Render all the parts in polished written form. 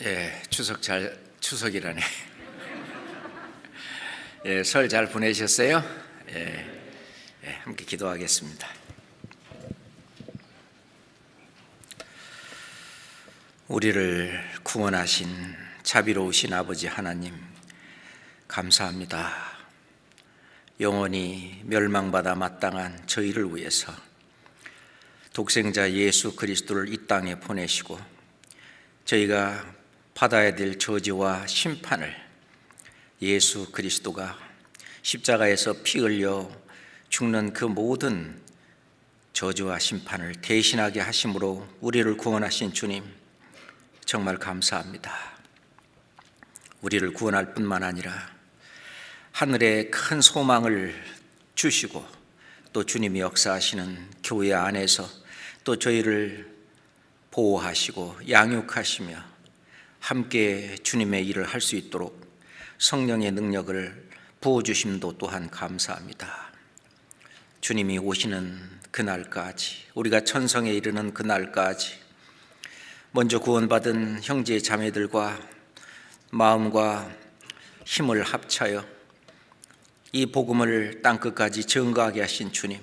예, 추석이라네. 예, 설 잘 보내셨어요? 함께 기도하겠습니다. 우리를 구원하신 자비로우신 아버지 하나님, 감사합니다. 영원히 멸망받아 마땅한 저희를 위해서 독생자 예수 그리스도를 이 땅에 보내시고 저희가 받아야 될 저주와 심판을 예수 그리스도가 십자가에서 피 흘려 죽는 그 모든 저주와 심판을 대신하게 하심으로 우리를 구원하신 주님, 정말 감사합니다. 우리를 구원할 뿐만 아니라 하늘에 큰 소망을 주시고 또 주님이 역사하시는 교회 안에서 또 저희를 보호하시고 양육하시며 함께 주님의 일을 할 수 있도록 성령의 능력을 부어주심도 또한 감사합니다. 주님이 오시는 그날까지, 우리가 천성에 이르는 그날까지 먼저 구원받은 형제 자매들과 마음과 힘을 합쳐요 이 복음을 땅끝까지 증거하게 하신 주님,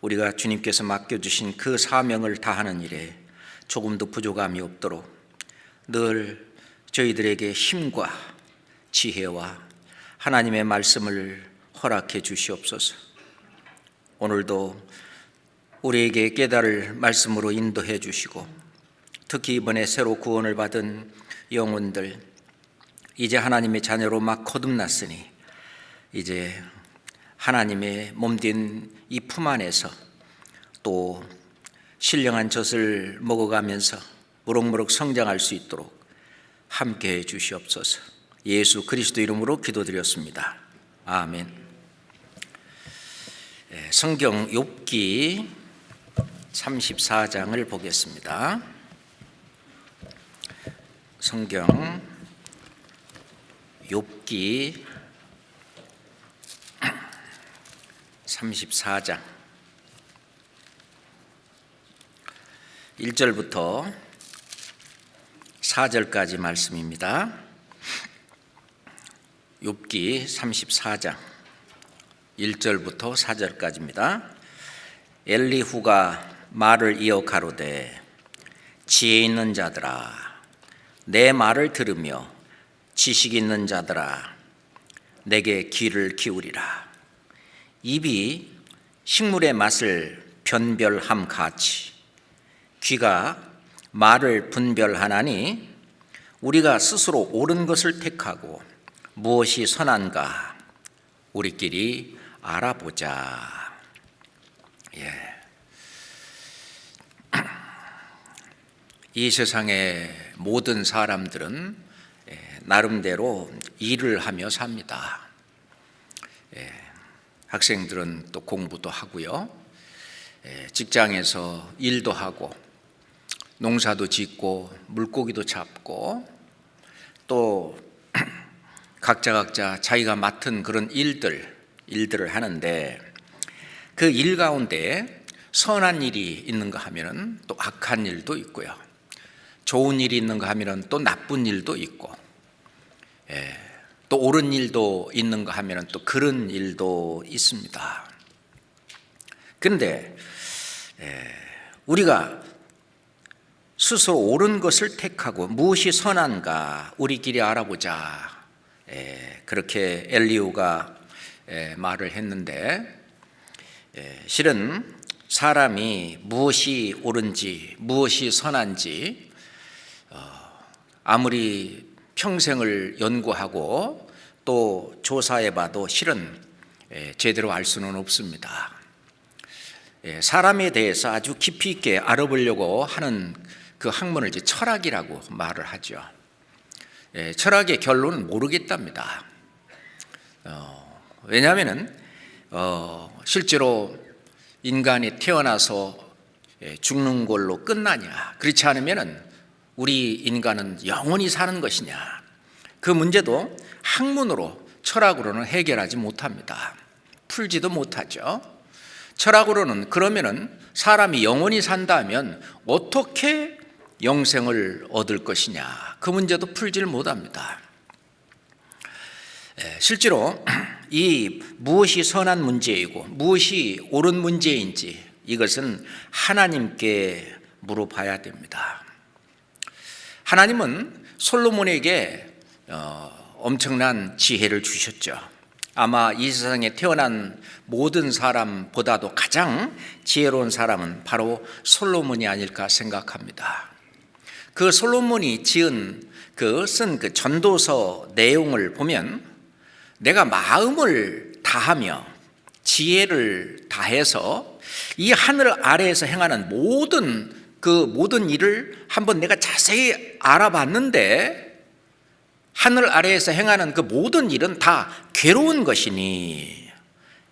우리가 주님께서 맡겨주신 그 사명을 다하는 일에 조금도 부족함이 없도록 늘 저희들에게 힘과 지혜와 하나님의 말씀을 허락해 주시옵소서. 오늘도 우리에게 깨달을 말씀으로 인도해 주시고, 특히 이번에 새로 구원을 받은 영혼들, 이제 하나님의 자녀로 막 거듭났으니 이제 하나님의 몸된 이 품 안에서 또 신령한 젖을 먹어가면서 무럭무럭 성장할 수 있도록 함께해 주시옵소서. 예수 그리스도 이름으로 기도드렸습니다. 아멘. 성경 욥기 34장을 보겠습니다. 성경 욥기 34장 1절부터 4절까지 말씀입니다. 욥기 34장 1절부터 4절까지입니다. 엘리후가 말을 이어 가로되, 지혜 있는 자들아, 내 말을 들으며 지식 있는 자들아, 내게 귀를 기울이라. 입이 식물의 맛을 변별함 같이 귀가 말을 분별하나니, 우리가 스스로 옳은 것을 택하고 무엇이 선한가 우리끼리 알아보자. 이 세상의 모든 사람들은 나름대로 일을 하며 삽니다. 학생들은 또 공부도 하고요, 직장에서 일도 하고 농사도 짓고 물고기도 잡고 또 각자 자기가 맡은 그런 일들을 하는데, 그 일 가운데 선한 일이 있는가 하면은 또 악한 일도 있고요, 좋은 일이 있는가 하면은 또 나쁜 일도 있고, 또 옳은 일도 있는가 하면은 또 그런 일도 있습니다. 그런데 우리가 스스로 옳은 것을 택하고 무엇이 선한가 우리끼리 알아보자, 그렇게 엘리후가 말을 했는데, 실은 사람이 무엇이 옳은지 무엇이 선한지 아무리 평생을 연구하고 또 조사해봐도 실은 제대로 알 수는 없습니다. 사람에 대해서 아주 깊이 있게 알아보려고 하는 그 학문을 이제 철학이라고 말을 하죠. 철학의 결론은 모르겠답니다. 왜냐하면은 실제로 인간이 태어나서 죽는 걸로 끝나냐, 그렇지 않으면은 우리 인간은 영원히 사는 것이냐, 그 문제도 학문으로, 철학으로는 해결하지 못합니다. 풀지도 못하죠. 철학으로는 그러면은 사람이 영원히 산다면 어떻게 영생을 얻을 것이냐, 그 문제도 풀지를 못합니다. 실제로 이 무엇이 선한 문제이고 무엇이 옳은 문제인지 이것은 하나님께 물어봐야 됩니다. 하나님은 솔로몬에게 엄청난 지혜를 주셨죠. 아마 이 세상에 태어난 모든 사람보다도 가장 지혜로운 사람은 바로 솔로몬이 아닐까 생각합니다. 그 솔로몬이 쓴 그 전도서 내용을 보면 내가 마음을 다하며 지혜를 다해서 이 하늘 아래에서 행하는 모든 일을 한번 내가 자세히 알아봤는데 하늘 아래에서 행하는 그 모든 일은 다 괴로운 것이니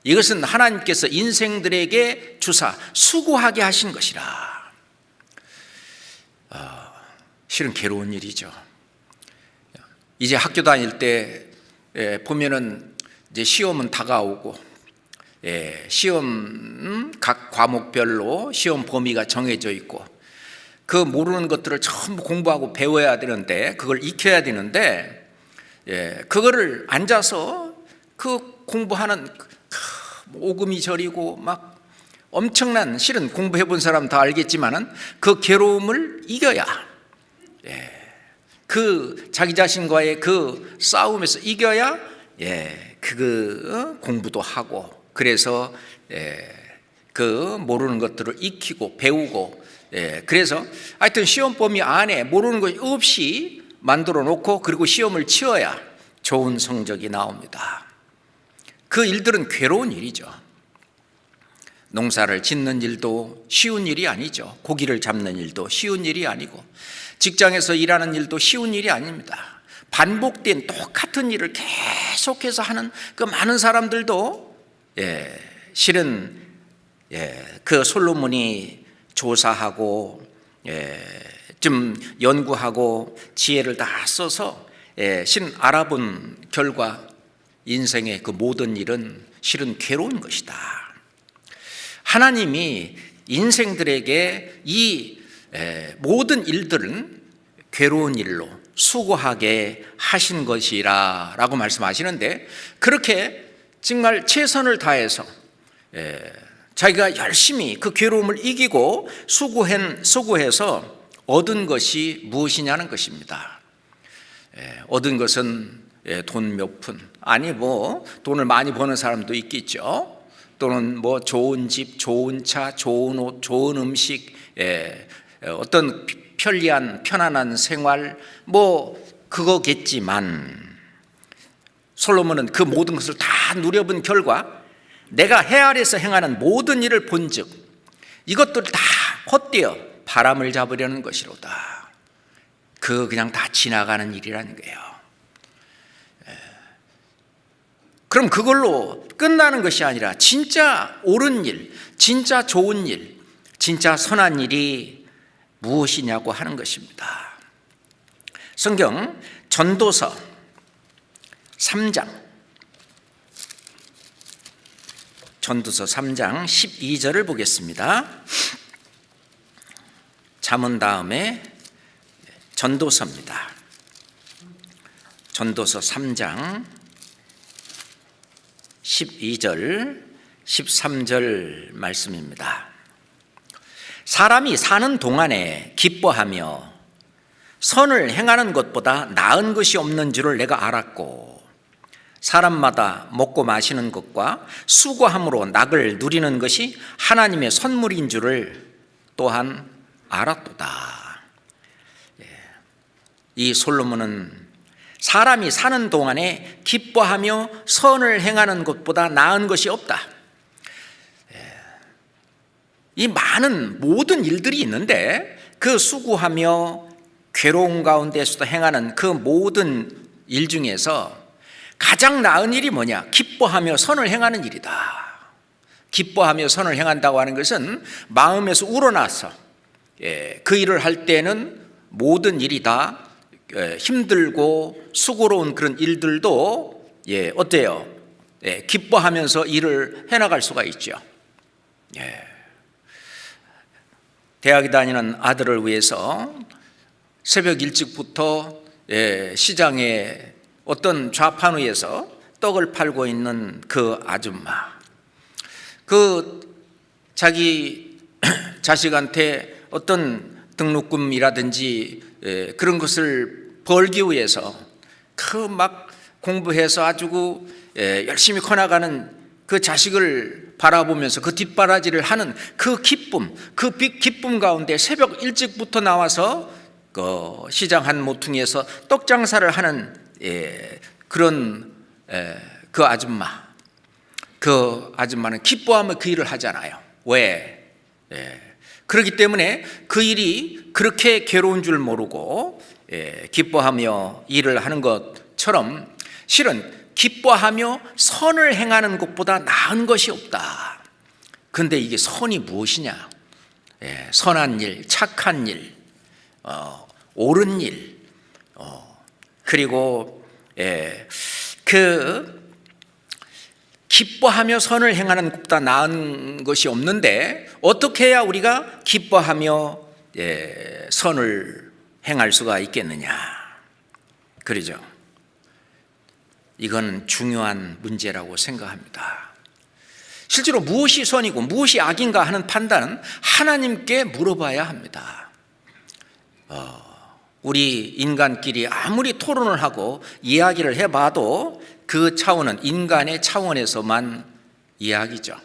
이것은 하나님께서 인생들에게 주사 수고하게 하신 것이라. 실은 괴로운 일이죠. 이제 학교 다닐 때 보면은 이제 시험은 다가오고, 시험 각 과목별로 시험 범위가 정해져 있고, 그 모르는 것들을 전부 공부하고 배워야 되는데, 그걸 익혀야 되는데, 그거를 앉아서 그 공부하는 오금이 저리고 막 엄청난, 실은 공부해 본 사람 다 알겠지만은 그 괴로움을 이겨야, 그 자기 자신과의 그 싸움에서 이겨야 그 공부도 하고, 그래서 그 모르는 것들을 익히고 배우고, 그래서 하여튼 시험 범위 안에 모르는 것이 없이 만들어 놓고 그리고 시험을 치어야 좋은 성적이 나옵니다. 그 일들은 괴로운 일이죠. 농사를 짓는 일도 쉬운 일이 아니죠. 고기를 잡는 일도 쉬운 일이 아니고, 직장에서 일하는 일도 쉬운 일이 아닙니다. 반복된 똑같은 일을 계속해서 하는 그 많은 사람들도 실은 그 솔로몬이 조사하고 좀 연구하고 지혜를 다 써서 실은 알아본 결과 인생의 그 모든 일은 실은 괴로운 것이다. 하나님이 인생들에게 이 모든 일들은 괴로운 일로 수고하게 하신 것이라 라고 말씀하시는데, 그렇게 정말 최선을 다해서 자기가 열심히 그 괴로움을 이기고 수고해서 얻은 것이 무엇이냐는 것입니다. 얻은 것은 돈 몇 푼, 아니 뭐 돈을 많이 버는 사람도 있겠죠. 또는 뭐 좋은 집, 좋은 차, 좋은 옷, 좋은 음식, 어떤 편안한 생활, 뭐 그거겠지만, 솔로몬은 그 모든 것을 다 누려본 결과 내가 해 아래에서 행하는 모든 일을 본즉 이것들 다 헛되어 바람을 잡으려는 것이로다. 그냥 다 지나가는 일이라는 거예요. 그럼 그걸로 끝나는 것이 아니라 진짜 옳은 일, 진짜 좋은 일, 진짜 선한 일이 무엇이냐고 하는 것입니다. 성경 전도서 3장 12절을 보겠습니다. 잠언 다음에 전도서입니다. 전도서 3장 12절 13절 말씀입니다. 사람이 사는 동안에 기뻐하며 선을 행하는 것보다 나은 것이 없는 줄을 내가 알았고, 사람마다 먹고 마시는 것과 수고함으로 낙을 누리는 것이 하나님의 선물인 줄을 또한 알았도다. 이 솔로몬은 사람이 사는 동안에 기뻐하며 선을 행하는 것보다 나은 것이 없다. 이 많은 모든 일들이 있는데 그 수고하며 괴로운 가운데서도 행하는 그 모든 일 중에서 가장 나은 일이 뭐냐? 기뻐하며 선을 행하는 일이다. 기뻐하며 선을 행한다고 하는 것은 마음에서 우러나서 그 일을 할 때는 모든 일이 다 힘들고 수고로운 그런 일들도 어때요? 기뻐하면서 일을 해나갈 수가 있죠. 대학에 다니는 아들을 위해서 새벽 일찍부터 시장에 어떤 좌판 위에서 떡을 팔고 있는 그 아줌마, 그 자기 자식한테 어떤 등록금이라든지 그런 것을 벌기 위해서 그 막 공부해서 아주 열심히 커나가는 그 자식을 바라보면서 그 뒷바라지를 하는 그 기쁨, 그 기쁨 가운데 새벽 일찍부터 나와서 그 시장 한 모퉁이에서 떡 장사를 하는 그런 그 아줌마는 기뻐하며 그 일을 하잖아요. 왜? 그렇기 때문에 그 일이 그렇게 괴로운 줄 모르고 기뻐하며 일을 하는 것처럼 실은 기뻐하며 선을 행하는 것보다 나은 것이 없다. 그런데 이게 선이 무엇이냐? 선한 일, 착한 일, 옳은 일, 그리고 그 기뻐하며 선을 행하는 것보다 나은 것이 없는데 어떻게 해야 우리가 기뻐하며 선을 행할 수가 있겠느냐? 그러죠. 이건 중요한 문제라고 생각합니다. 실제로 무엇이 선이고 무엇이 악인가 하는 판단은 하나님께 물어봐야 합니다. 우리 인간끼리 아무리 토론을 하고 이야기를 해봐도 그 차원은 인간의 차원에서만 이야기죠.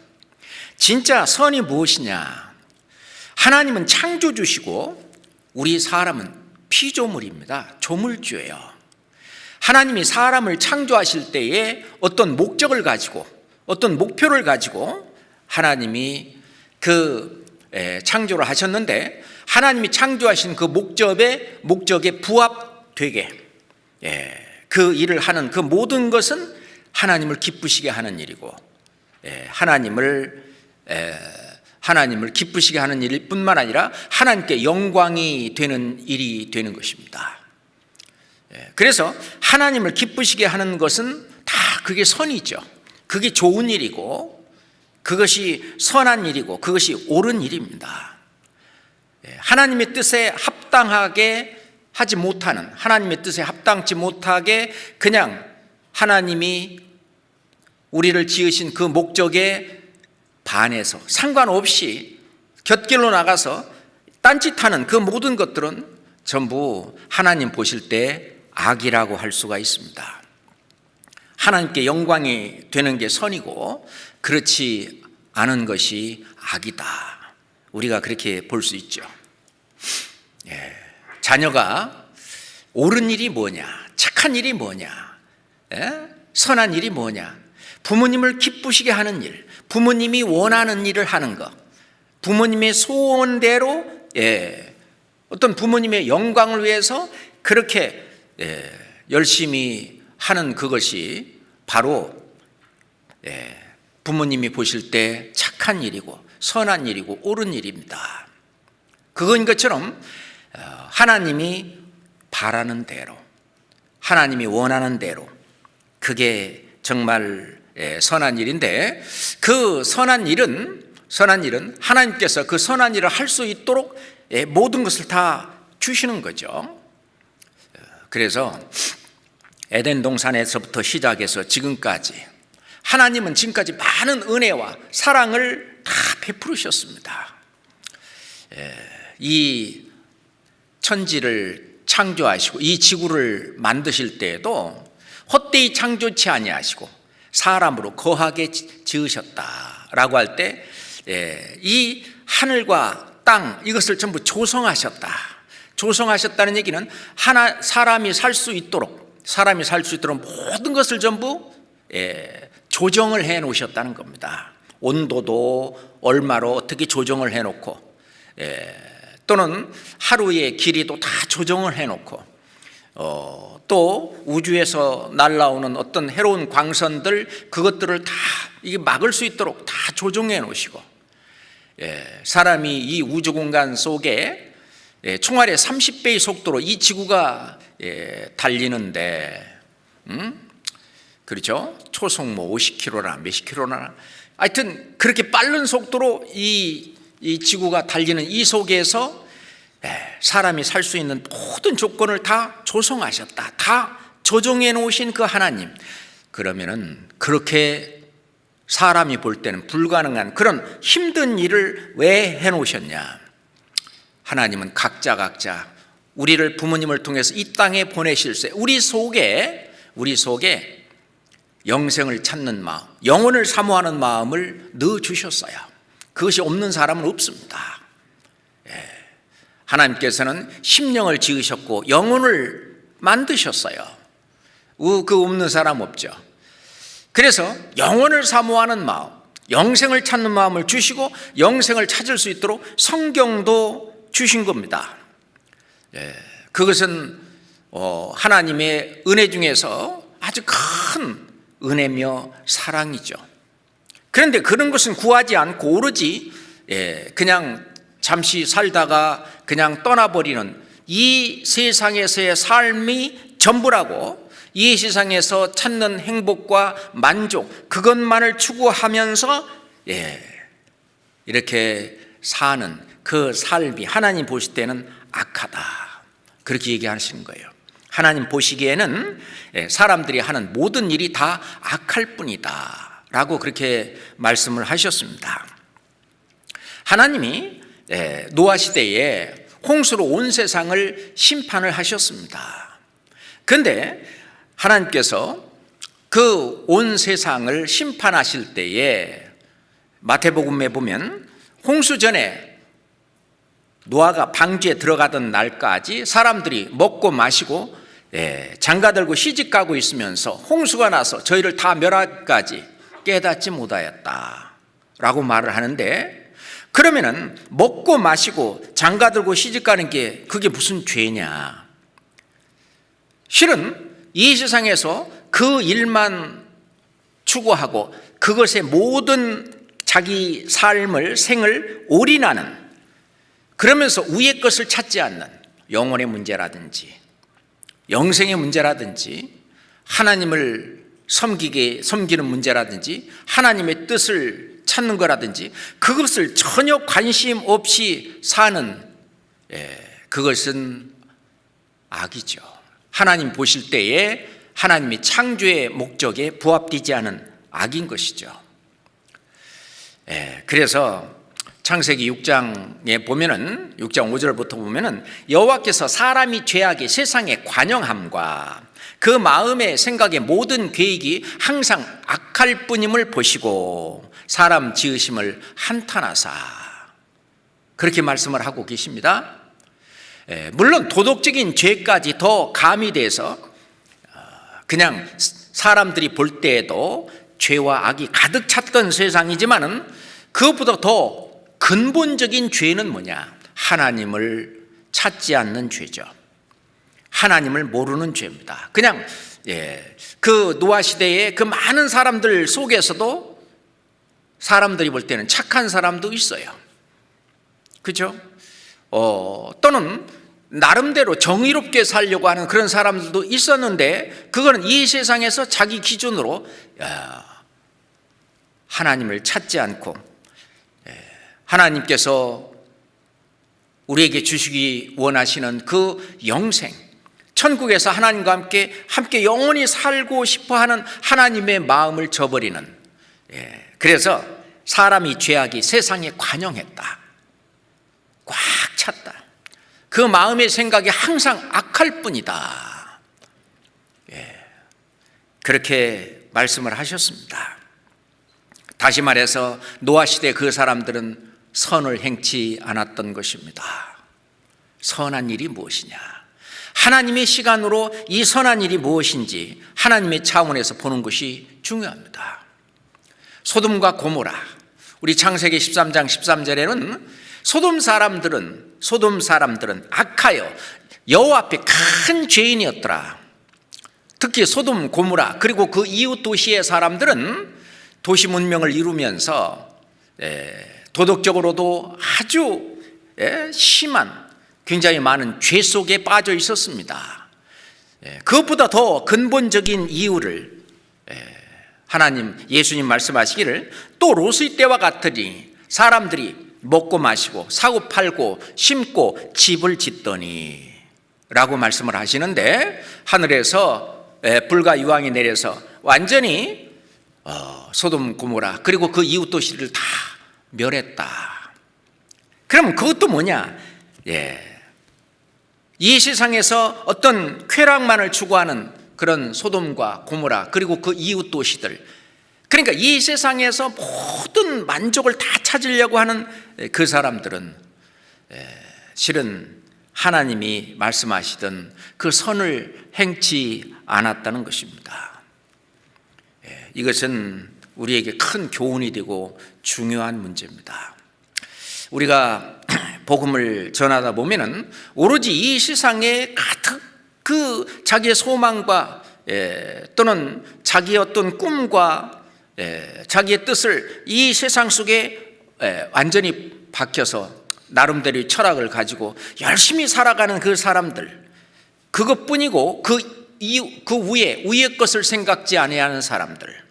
진짜 선이 무엇이냐? 하나님은 창조주시고 우리 사람은 피조물입니다. 조물주예요. 하나님이 사람을 창조하실 때에 어떤 목적을 가지고 어떤 목표를 가지고 하나님이 그 창조를 하셨는데 하나님이 창조하신 그 목적에 부합되게 그 일을 하는 그 모든 것은 하나님을 기쁘시게 하는 일이고 하나님을 기쁘시게 하는 일일 뿐만 아니라 하나님께 영광이 되는 일이 되는 것입니다. 그래서 하나님을 기쁘시게 하는 것은 다 그게 선이죠. 그게 좋은 일이고 그것이 선한 일이고 그것이 옳은 일입니다. 하나님의 뜻에 합당하게 하지 못하는, 하나님의 뜻에 합당치 못하게 그냥 하나님이 우리를 지으신 그 목적에 반해서 상관없이 곁길로 나가서 딴짓하는 그 모든 것들은 전부 하나님 보실 때 악이라고 할 수가 있습니다. 하나님께 영광이 되는 게 선이고 그렇지 않은 것이 악이다. 우리가 그렇게 볼 수 있죠. 자녀가 옳은 일이 뭐냐, 착한 일이 뭐냐, 선한 일이 뭐냐, 부모님을 기쁘시게 하는 일, 부모님이 원하는 일을 하는 것, 부모님의 소원대로 어떤 부모님의 영광을 위해서 그렇게 열심히 하는 그것이 바로 부모님이 보실 때 착한 일이고 선한 일이고 옳은 일입니다. 그거인 것처럼 하나님이 바라는 대로, 하나님이 원하는 대로 그게 정말 선한 일인데 그 선한 일은 하나님께서 그 선한 일을 할 수 있도록 모든 것을 다 주시는 거죠. 그래서 에덴 동산에서부터 시작해서 지금까지 하나님은 지금까지 많은 은혜와 사랑을 다 베푸셨습니다. 이 천지를 창조하시고 이 지구를 만드실 때에도 헛되이 창조치 아니하시고 사람으로 거하게 지으셨다라고 할 때 이 하늘과 땅 이것을 전부 조성하셨다는 얘기는 사람이 살 수 있도록 모든 것을 전부 조정을 해 놓으셨다는 겁니다. 온도도 얼마로 어떻게 조정을 해 놓고 또는 하루의 길이도 다 조정을 해 놓고 또 우주에서 날아오는 어떤 해로운 광선들 그것들을 다 이게 막을 수 있도록 다 조정해 놓으시고 사람이 이 우주 공간 속에 총알의 30배의 속도로 이 지구가 달리는데 그렇죠? 초속 뭐 50km나 몇십 킬로나 하여튼 그렇게 빠른 속도로 이 이 지구가 달리는 이 속에서 사람이 살 수 있는 모든 조건을 다 조성하셨다. 다 조정해 놓으신 그 하나님. 그러면은 그렇게 사람이 볼 때는 불가능한 그런 힘든 일을 왜 해 놓으셨냐? 하나님은 각자 우리를 부모님을 통해서 이 땅에 보내실 때 우리 속에 영생을 찾는 마음, 영혼을 사모하는 마음을 넣어주셨어요. 그것이 없는 사람은 없습니다. 하나님께서는 심령을 지으셨고 영혼을 만드셨어요. 그 없는 사람 없죠. 그래서 영혼을 사모하는 마음, 영생을 찾는 마음을 주시고 영생을 찾을 수 있도록 성경도 주신 겁니다. 그것은 하나님의 은혜 중에서 아주 큰 은혜며 사랑이죠. 그런데 그런 것은 구하지 않고 오로지 그냥 잠시 살다가 그냥 떠나버리는 이 세상에서의 삶이 전부라고, 이 세상에서 찾는 행복과 만족, 그것만을 추구하면서 이렇게 사는 그 삶이 하나님 보실 때는 악하다, 그렇게 얘기하시는 거예요. 하나님 보시기에는 사람들이 하는 모든 일이 다 악할 뿐이다 라고 그렇게 말씀을 하셨습니다. 하나님이 노아 시대에 홍수로 온 세상을 심판을 하셨습니다. 그런데 하나님께서 그 온 세상을 심판하실 때에 마태복음에 보면 홍수 전에 노아가 방주에 들어가던 날까지 사람들이 먹고 마시고 장가들고 시집가고 있으면서 홍수가 나서 저희를 다 멸하기까지 깨닫지 못하였다 라고 말을 하는데, 그러면은 먹고 마시고 장가들고 시집가는 게 그게 무슨 죄냐? 실은 이 세상에서 그 일만 추구하고 그것의 모든 자기 삶을 생을 올인하는, 그러면서 위의 것을 찾지 않는 영혼의 문제라든지 영생의 문제라든지 하나님을 섬기는 문제라든지 하나님의 뜻을 찾는 거라든지 그것을 전혀 관심 없이 사는 그것은 악이죠. 하나님 보실 때에 하나님이 창조의 목적에 부합되지 않은 악인 것이죠. 그래서 창세기 6장에 보면은 6장 5절부터 보면은 여호와께서 사람이 죄악이 세상에 관영함과 그 마음의 생각의 모든 계획이 항상 악할 뿐임을 보시고 사람 지으심을 한탄하사, 그렇게 말씀을 하고 계십니다. 물론 도덕적인 죄까지 더 가미돼서 그냥 사람들이 볼 때에도 죄와 악이 가득 찼던 세상이지만은 그것보다 더 근본적인 죄는 뭐냐? 하나님을 찾지 않는 죄죠. 하나님을 모르는 죄입니다. 그냥 그 노아 시대의 그 많은 사람들 속에서도 사람들이 볼 때는 착한 사람도 있어요. 그렇죠? 또는 나름대로 정의롭게 살려고 하는 그런 사람들도 있었는데 그거는 이 세상에서 자기 기준으로 하나님을 찾지 않고 하나님께서 우리에게 주시기 원하시는 그 영생, 천국에서 하나님과 함께 영원히 살고 싶어하는 하나님의 마음을 저버리는, 그래서 사람이 죄악이 세상에 관영했다, 꽉 찼다, 그 마음의 생각이 항상 악할 뿐이다, 그렇게 말씀을 하셨습니다. 다시 말해서 노아 시대 그 사람들은 선을 행치 않았던 것입니다. 선한 일이 무엇이냐? 하나님의 시간으로 이 선한 일이 무엇인지 하나님의 차원에서 보는 것이 중요합니다. 소돔과 고모라, 우리 창세기 13장 13절에는 소돔 사람들은 악하여 여호와 앞에 큰 죄인이었더라. 특히 소돔 고모라 그리고 그 이웃 도시의 사람들은 도시 문명을 이루면서 도덕적으로도 아주 심한 굉장히 많은 죄 속에 빠져 있었습니다. 그것보다 더 근본적인 이유를 예수님 말씀하시기를 또 롯의 때와 같으니 사람들이 먹고 마시고 사고 팔고 심고 집을 짓더니 라고 말씀을 하시는데, 하늘에서 불과 유황이 내려서 완전히 소돔 고모라 그리고 그 이웃 도시를 다 멸했다. 그럼 그것도 뭐냐? 이 세상에서 어떤 쾌락만을 추구하는 그런 소돔과 고모라 그리고 그 이웃 도시들, 그러니까 이 세상에서 모든 만족을 다 찾으려고 하는 그 사람들은 실은 하나님이 말씀하시던 그 선을 행치 않았다는 것입니다. 이것은 우리에게 큰 교훈이 되고 중요한 문제입니다. 우리가 복음을 전하다 보면은 오로지 이 세상에 가득 그 자기의 소망과 또는 자기의 어떤 꿈과 자기의 뜻을 이 세상 속에 완전히 박혀서 나름대로의 철학을 가지고 열심히 살아가는 그 사람들, 그것뿐이고 그 위의 것을 생각지 아니하는 사람들,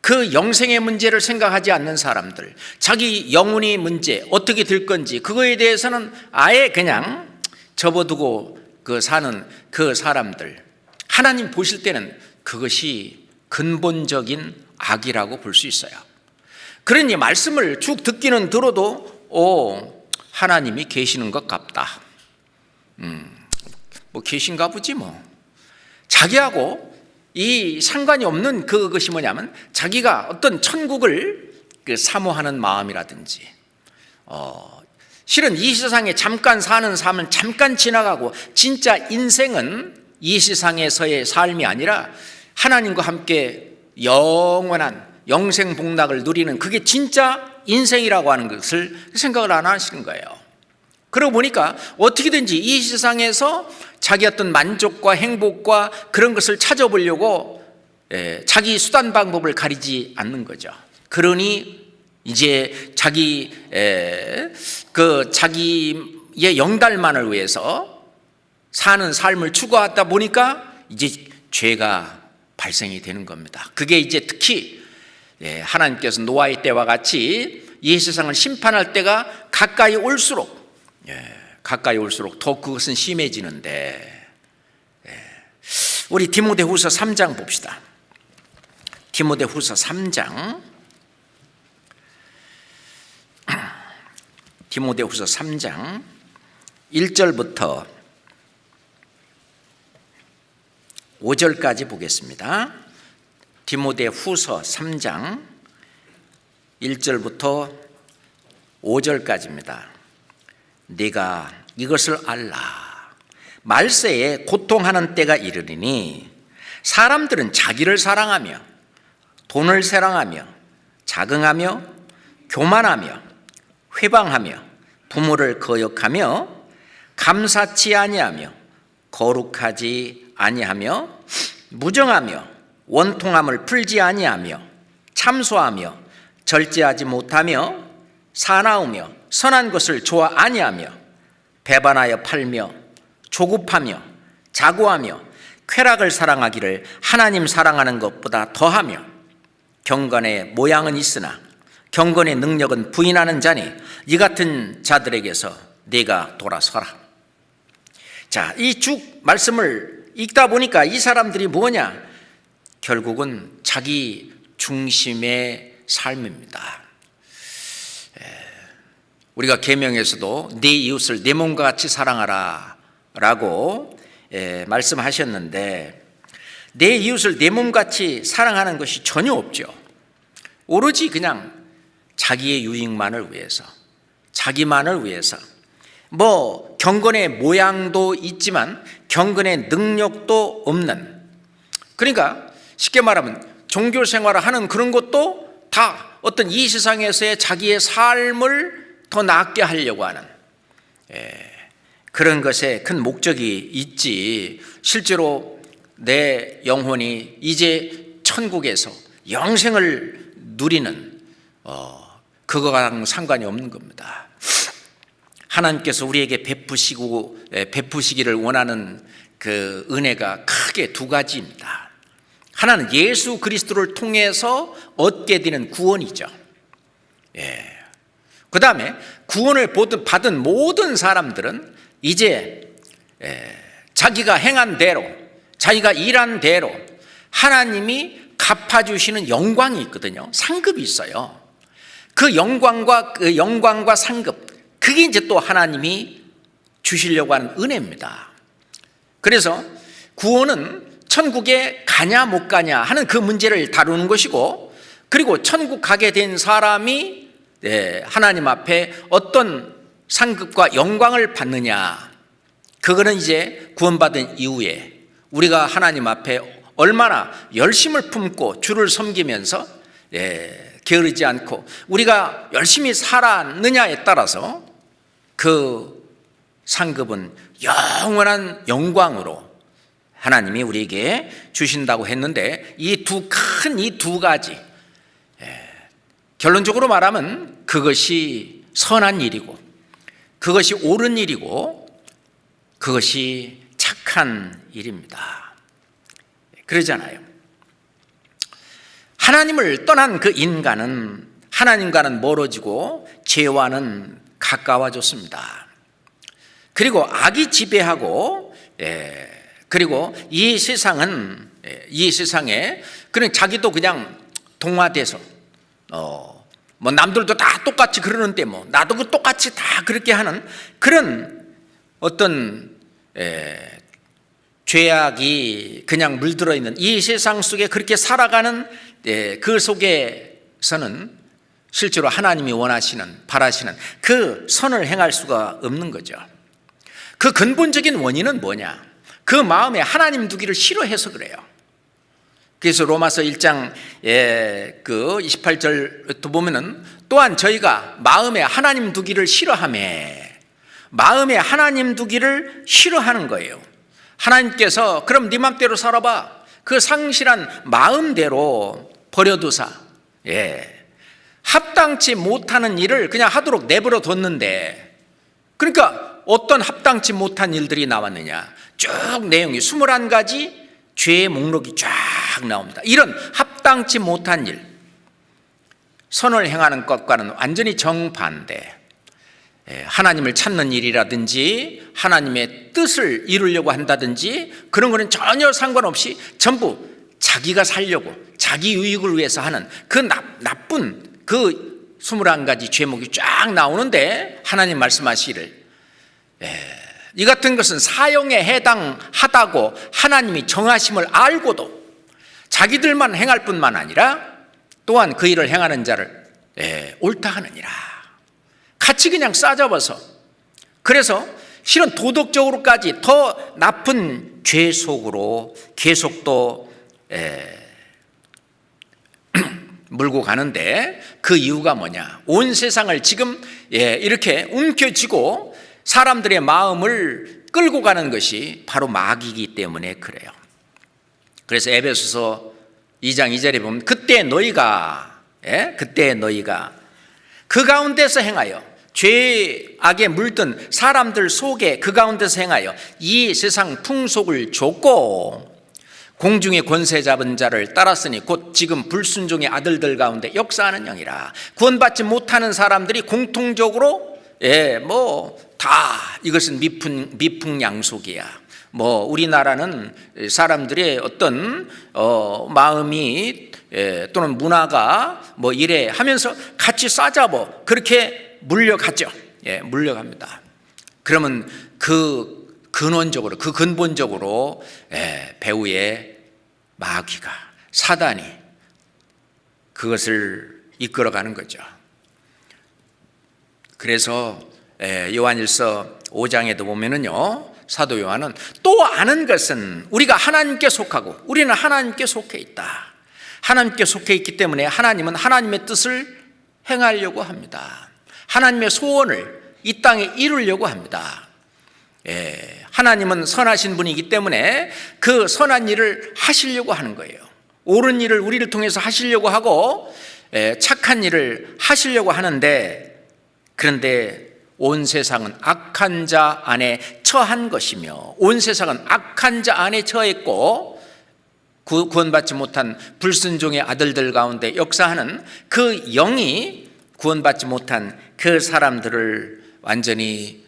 그 영생의 문제를 생각하지 않는 사람들, 자기 영혼의 문제 어떻게 될 건지 그거에 대해서는 아예 그냥 접어두고 사는 그 사람들, 하나님 보실 때는 그것이 근본적인 악이라고 볼 수 있어요. 그러니 말씀을 쭉 듣기는 들어도 하나님이 계시는 것 같다. 뭐 계신가 보지 뭐. 자기하고 이 상관이 없는 그것이 뭐냐면 자기가 어떤 천국을 사모하는 마음이라든지, 실은 이 세상에 잠깐 사는 삶은 잠깐 지나가고 진짜 인생은 이 세상에서의 삶이 아니라 하나님과 함께 영원한 영생복락을 누리는 그게 진짜 인생이라고 하는 것을 생각을 안 하시는 거예요. 그러고 보니까 어떻게든지 이 세상에서 자기 어떤 만족과 행복과 그런 것을 찾아보려고 자기 수단 방법을 가리지 않는 거죠. 그러니 이제 자기의 영달만을 위해서 사는 삶을 추구하다 보니까 이제 죄가 발생이 되는 겁니다. 그게 이제 특히 하나님께서 노아의 때와 같이 이 세상을 심판할 때가 가까이 올수록 더 그것은 심해지는데, 우리 디모데후서 3장 봅시다. 디모데후서 3장, 디모데후서 3장 1절부터 5절까지 보겠습니다. 디모데후서 3장 1절부터 5절까지입니다. 네가 이것을 알라. 말세에 고통하는 때가 이르리니 사람들은 자기를 사랑하며 돈을 사랑하며 자긍하며 교만하며 회방하며 부모를 거역하며 감사치 아니하며 거룩하지 아니하며 무정하며 원통함을 풀지 아니하며 참소하며 절제하지 못하며 사나우며 선한 것을 좋아 아니하며 배반하여 팔며 조급하며 자고하며 쾌락을 사랑하기를 하나님 사랑하는 것보다 더하며 경건의 모양은 있으나 경건의 능력은 부인하는 자니 이 같은 자들에게서 네가 돌아서라. 자, 이 쭉 말씀을 읽다 보니까 이 사람들이 뭐냐? 결국은 자기 중심의 삶입니다. 우리가 계명에서도 네 이웃을 내 몸과 같이 사랑하라 라고 말씀하셨는데, 내 이웃을 내 몸같이 사랑하는 것이 전혀 없죠. 오로지 그냥 자기의 유익만을 위해서, 자기만을 위해서, 뭐 경건의 모양도 있지만 경건의 능력도 없는, 그러니까 쉽게 말하면 종교 생활을 하는 그런 것도 다 어떤 이 세상에서의 자기의 삶을 더 낫게 하려고 하는 그런 것에 큰 목적이 있지, 실제로 내 영혼이 이제 천국에서 영생을 누리는 그거랑 상관이 없는 겁니다. 하나님께서 우리에게 베푸시기를 원하는 그 은혜가 크게 두 가지입니다. 하나는 예수 그리스도를 통해서 얻게 되는 구원이죠. 그 다음에 구원을 받은 모든 사람들은 이제 자기가 행한 대로, 자기가 일한 대로 하나님이 갚아주시는 영광이 있거든요. 상급이 있어요. 그 영광과 상급, 그게 이제 또 하나님이 주시려고 하는 은혜입니다. 그래서 구원은 천국에 가냐 못 가냐 하는 그 문제를 다루는 것이고, 그리고 천국 가게 된 사람이 하나님 앞에 어떤 상급과 영광을 받느냐, 그거는 이제 구원받은 이후에 우리가 하나님 앞에 얼마나 열심을 품고 주를 섬기면서 게으르지 않고 우리가 열심히 살았느냐에 따라서 그 상급은 영원한 영광으로 하나님이 우리에게 주신다고 했는데, 이 두 가지, 결론적으로 말하면 그것이 선한 일이고, 그것이 옳은 일이고, 그것이 착한 일입니다. 그러잖아요. 하나님을 떠난 그 인간은 하나님과는 멀어지고 죄와는 가까워졌습니다. 그리고 악이 지배하고, 그리고 이 세상에 그냥 자기도 그냥 동화돼서 뭐 남들도 다 똑같이 그러는데 뭐 나도 그 똑같이 다 그렇게 하는 그런 어떤 죄악이 그냥 물들어 있는 이 세상 속에 그렇게 살아가는 그 속에서는 실제로 하나님이 바라시는 그 선을 행할 수가 없는 거죠. 그 근본적인 원인은 뭐냐? 그 마음에 하나님 두기를 싫어해서 그래요. 그래서 로마서 1장 그 28절도 보면은 또한 저희가 마음에 하나님 두기를 싫어하매, 마음에 하나님 두기를 싫어하는 거예요. 하나님께서 그럼 네 맘대로 살아봐, 그 상실한 마음대로 버려두사 합당치 못하는 일을 그냥 하도록 내버려 뒀는데, 그러니까 어떤 합당치 못한 일들이 나왔느냐, 쭉 내용이 21가지 죄의 목록이 쫙 나옵니다. 이런 합당치 못한 일, 선을 행하는 것과는 완전히 정반대, 하나님을 찾는 일이라든지 하나님의 뜻을 이루려고 한다든지 그런 거는 전혀 상관없이 전부 자기가 살려고 자기 유익을 위해서 하는 그 나쁜 그 21가지 죄목이 쫙 나오는데, 하나님 말씀하시기를 이 같은 것은 사형에 해당하다고 하나님이 정하심을 알고도 자기들만 행할 뿐만 아니라 또한 그 일을 행하는 자를 옳다 하느니라. 같이 그냥 싸잡아서, 그래서 실은 도덕적으로까지 더 나쁜 죄 속으로 계속 또 물고 가는데, 그 이유가 뭐냐? 온 세상을 지금 이렇게 움켜쥐고 사람들의 마음을 끌고 가는 것이 바로 마귀이기 때문에 그래요. 그래서 에베소서 2장 2절에 보면 그때 너희가 그 가운데서 행하여 죄악에 물든 사람들 속에 그 가운데서 행하여 이 세상 풍속을 좇고 공중의 권세 잡은 자를 따랐으니 곧 지금 불순종의 아들들 가운데 역사하는 영이라. 구원받지 못하는 사람들이 공통적으로 다 이것은 미풍양속이야. 우리나라는 사람들의 어떤 마음이 또는 문화가 이래 하면서 같이 싸잡아 그렇게 물려가죠. 물려갑니다. 그러면 그 근본적으로 배후에 마귀가, 사단이 그것을 이끌어가는 거죠. 그래서 요한일서 5장에도 보면은요, 사도 요한은 또 아는 것은 우리가 하나님께 속하고 우리는 하나님께 속해 있다. 하나님께 속해 있기 때문에 하나님은 하나님의 뜻을 행하려고 합니다. 하나님의 소원을 이 땅에 이루려고 합니다. 하나님은 선하신 분이기 때문에 그 선한 일을 하시려고 하는 거예요. 옳은 일을 우리를 통해서 하시려고 하고 착한 일을 하시려고 하는데, 그런데 온 세상은 악한 자 안에 처한 것이며, 온 세상은 악한 자 안에 처했고 구원받지 못한 불순종의 아들들 가운데 역사하는 그 영이 구원받지 못한 그 사람들을 완전히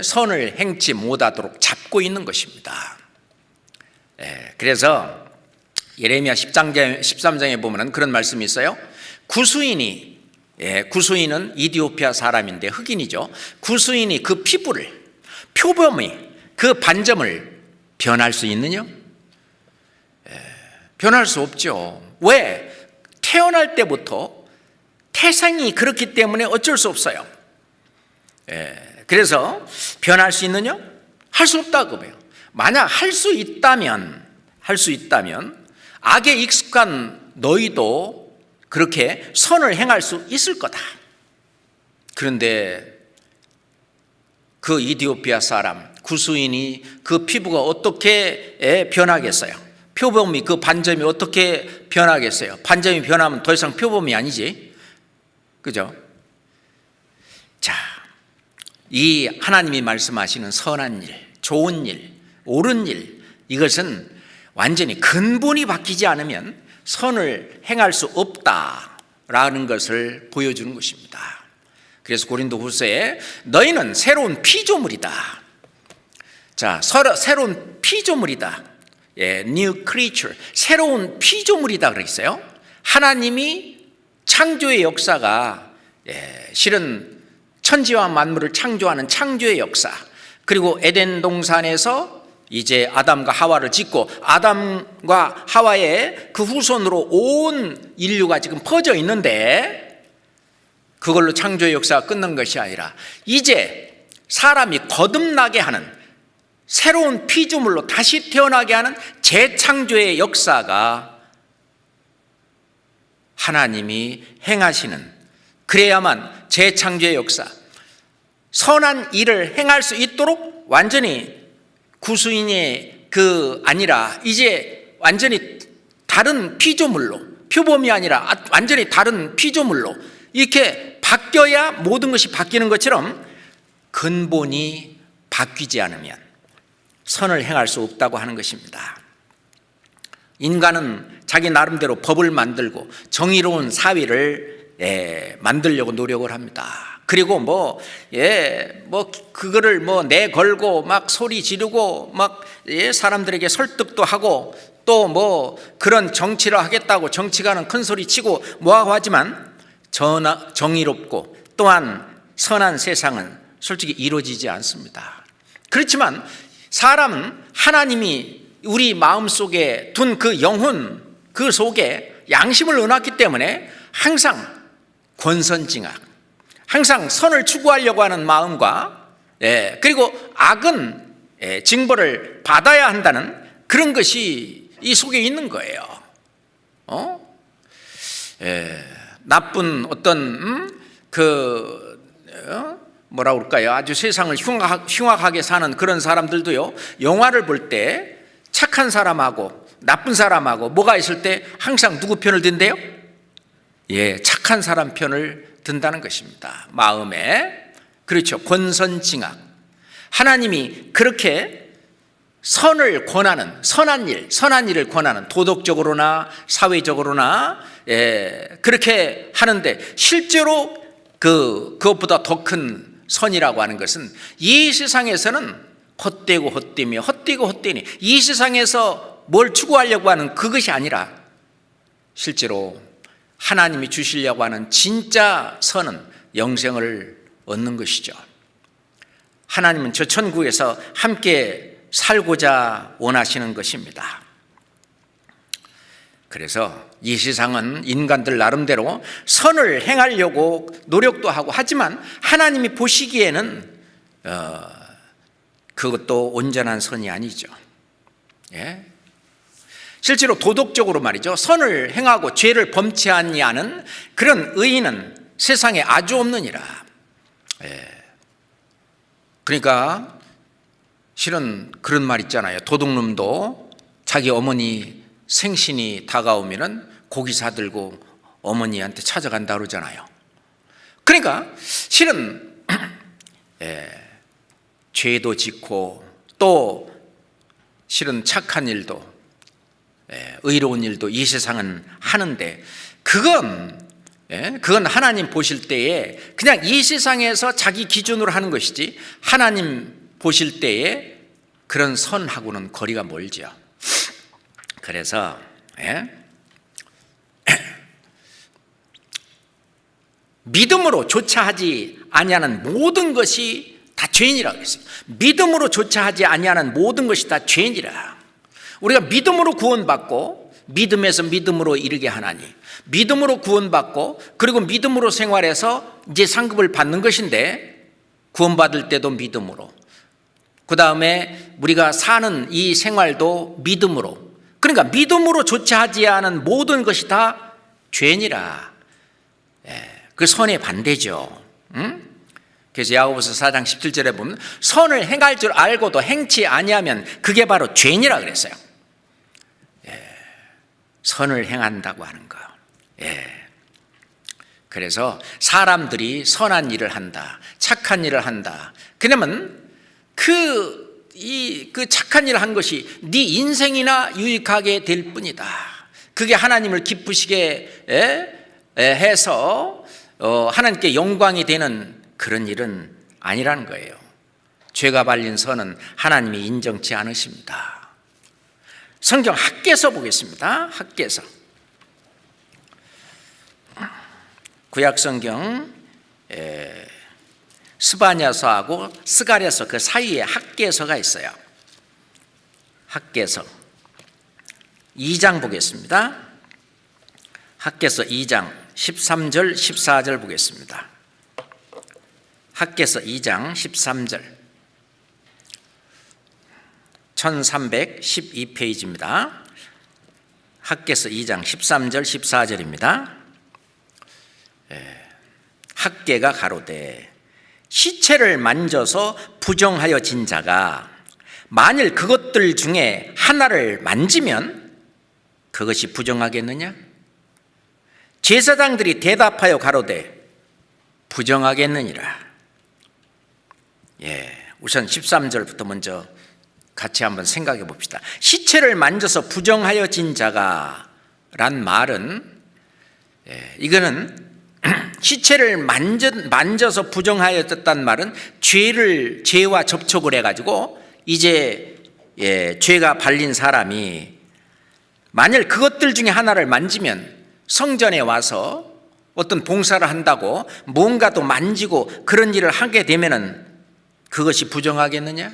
선을 행치 못하도록 잡고 있는 것입니다. 그래서 예레미야 13장에 보면 그런 말씀이 있어요. 구수인은 이디오피아 사람인데 흑인이죠. 구수인이 그 피부를, 표범이 그 반점을 변할 수 있느냐? 변할 수 없죠. 왜? 태어날 때부터 태생이 그렇기 때문에 어쩔 수 없어요. 그래서 변할 수 있느냐? 할 수 없다고 해요. 만약 할 수 있다면 악에 익숙한 너희도 그렇게 선을 행할 수 있을 거다. 그런데 그 이디오피아 사람 구수인이 그 피부가 어떻게 변하겠어요? 표범이 그 반점이 어떻게 변하겠어요? 반점이 변하면 더 이상 표범이 아니지, 그죠? 자, 이 하나님이 말씀하시는 선한 일, 좋은 일, 옳은 일, 이것은 완전히 근본이 바뀌지 않으면 선을 행할 수 없다라는 것을 보여주는 것입니다. 그래서 고린도후서에 너희는 새로운 피조물이다. 자, 새로운 피조물이다. New creature, 새로운 피조물이다 그랬어요. 하나님이 창조의 역사가 실은 천지와 만물을 창조하는 창조의 역사, 그리고 에덴 동산에서 이제 아담과 하와를 짓고 아담과 하와의 그 후손으로 온 인류가 지금 퍼져 있는데 그걸로 창조의 역사가 끝난 것이 아니라 이제 사람이 거듭나게 하는 새로운 피조물로 다시 태어나게 하는 재창조의 역사가 하나님이 행하시는, 그래야만 재창조의 역사, 선한 일을 행할 수 있도록 완전히 구수인이 아니라 이제 완전히 다른 피조물로, 표범이 아니라 완전히 다른 피조물로 이렇게 바뀌어야 모든 것이 바뀌는 것처럼 근본이 바뀌지 않으면 선을 행할 수 없다고 하는 것입니다. 인간은 자기 나름대로 법을 만들고 정의로운 사회를 만들려고 노력을 합니다. 그리고 그거를 내걸고 막 소리 지르고 막 사람들에게 설득도 하고 또 그런 정치를 하겠다고 정치가는 큰 소리 치고 뭐하고 하지만 정의롭고 또한 선한 세상은 솔직히 이루어지지 않습니다. 그렇지만 사람은 하나님이 우리 마음속에 둔 그 영혼, 그 속에 양심을 넣어놨기 때문에 항상 권선징악, 항상 선을 추구하려고 하는 마음과 그리고 악은 징벌을 받아야 한다는 그런 것이 이 속에 있는 거예요. 나쁜 어떤 뭐라 그럴까요? 아주 세상을 흉악하게 사는 그런 사람들도요, 영화를 볼 때 착한 사람하고 나쁜 사람하고 뭐가 있을 때 항상 누구 편을 든대요? 착한 사람 편을 든다는 것입니다. 마음에. 그렇죠. 권선징악. 하나님이 그렇게 선을 권하는, 선한 일을 권하는, 도덕적으로나 사회적으로나 그렇게 하는데 실제로 그것보다 더 큰 선이라고 하는 것은 이 세상에서는 헛되니 이 세상에서 뭘 추구하려고 하는 그것이 아니라 실제로 하나님이 주시려고 하는 진짜 선은 영생을 얻는 것이죠. 하나님은 저 천국에서 함께 살고자 원하시는 것입니다. 그래서 이 세상은 인간들 나름대로 선을 행하려고 노력도 하고 하지만 하나님이 보시기에는 그것도 온전한 선이 아니죠. 실제로 도덕적으로 말이죠, 선을 행하고 죄를 범치 아니하는 그런 의인은 세상에 아주 없느니라. 그러니까 실은 그런 말 있잖아요. 도둑놈도 자기 어머니 생신이 다가오면은 고기 사들고 어머니한테 찾아간다 그러잖아요. 그러니까 실은 죄도 짓고 또 실은 착한 일도 의로운 일도 이 세상은 하는데 그건 그건 하나님 보실 때에 그냥 이 세상에서 자기 기준으로 하는 것이지 하나님 보실 때에 그런 선하고는 거리가 멀죠. 그래서 믿음으로 조차하지 아니하는 모든 것이 다 죄인이라고 했어요. 믿음으로 조차하지 아니하는 모든 것이 다 죄인이라. 우리가 믿음으로 구원받고 믿음에서 믿음으로 이르게 하나니, 믿음으로 구원받고 그리고 믿음으로 생활해서 이제 상급을 받는 것인데, 구원받을 때도 믿음으로, 그 다음에 우리가 사는 이 생활도 믿음으로, 그러니까 믿음으로 조차하지 않은 모든 것이 다 죄인이라. 그 선의 반대죠. 그래서 야고보서 4장 17절에 보면 선을 행할 줄 알고도 행치 아니하면 그게 바로 죄인이라 그랬어요. 선을 행한다고 하는 거. 그래서 사람들이 선한 일을 한다, 착한 일을 한다. 그러면 그 착한 일을 한 것이 네 인생이나 유익하게 될 뿐이다. 그게 하나님을 기쁘시게 해서 하나님께 영광이 되는 그런 일은 아니라는 거예요. 죄가 발린 선은 하나님이 인정치 않으십니다. 성경 학개서 보겠습니다. 학개서. 구약성경 스바냐서하고 스가랴서 그 사이에 학개서가 있어요. 학개서 2장 보겠습니다. 학개서 2장 13절 14절 보겠습니다. 학개서 2장 13절 1312페이지입니다. 학개서 2장 13절 14절입니다. 학개가 가로되 시체를 만져서 부정하여 진 자가 만일 그것들 중에 하나를 만지면 그것이 부정하겠느냐? 제사장들이 대답하여 가로되 부정하겠느니라. 우선 13절부터 먼저 같이 한번 생각해 봅시다. 시체를 만져서 부정하여 진 자가 란 말은 이거는 시체를 만져서 부정하였다는 말은 죄와 접촉을 해가지고 이제 죄가 발린 사람이 만일 그것들 중에 하나를 만지면, 성전에 와서 어떤 봉사를 한다고 뭔가도 만지고 그런 일을 하게 되면은 그것이 부정하겠느냐?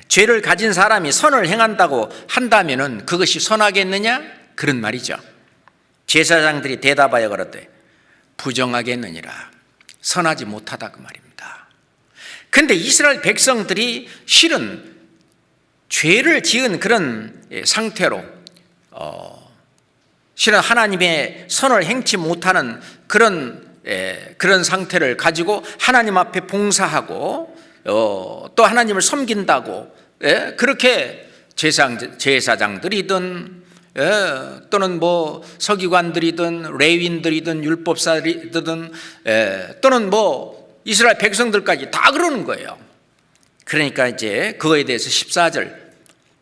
죄를 가진 사람이 선을 행한다고 한다면은 그것이 선하겠느냐? 그런 말이죠. 제사장들이 대답하여 가로되 부정하겠느니라. 선하지 못하다 그 말입니다. 그런데 이스라엘 백성들이 실은 죄를 지은 그런 상태로 실은 하나님의 선을 행치 못하는 그런 상태를 가지고 하나님 앞에 봉사하고 또 하나님을 섬긴다고 그렇게 제사장들이든 또는 뭐 서기관들이든 레위인들이든 율법사들이든 또는 뭐 이스라엘 백성들까지 다 그러는 거예요. 그러니까 이제 그거에 대해서 14절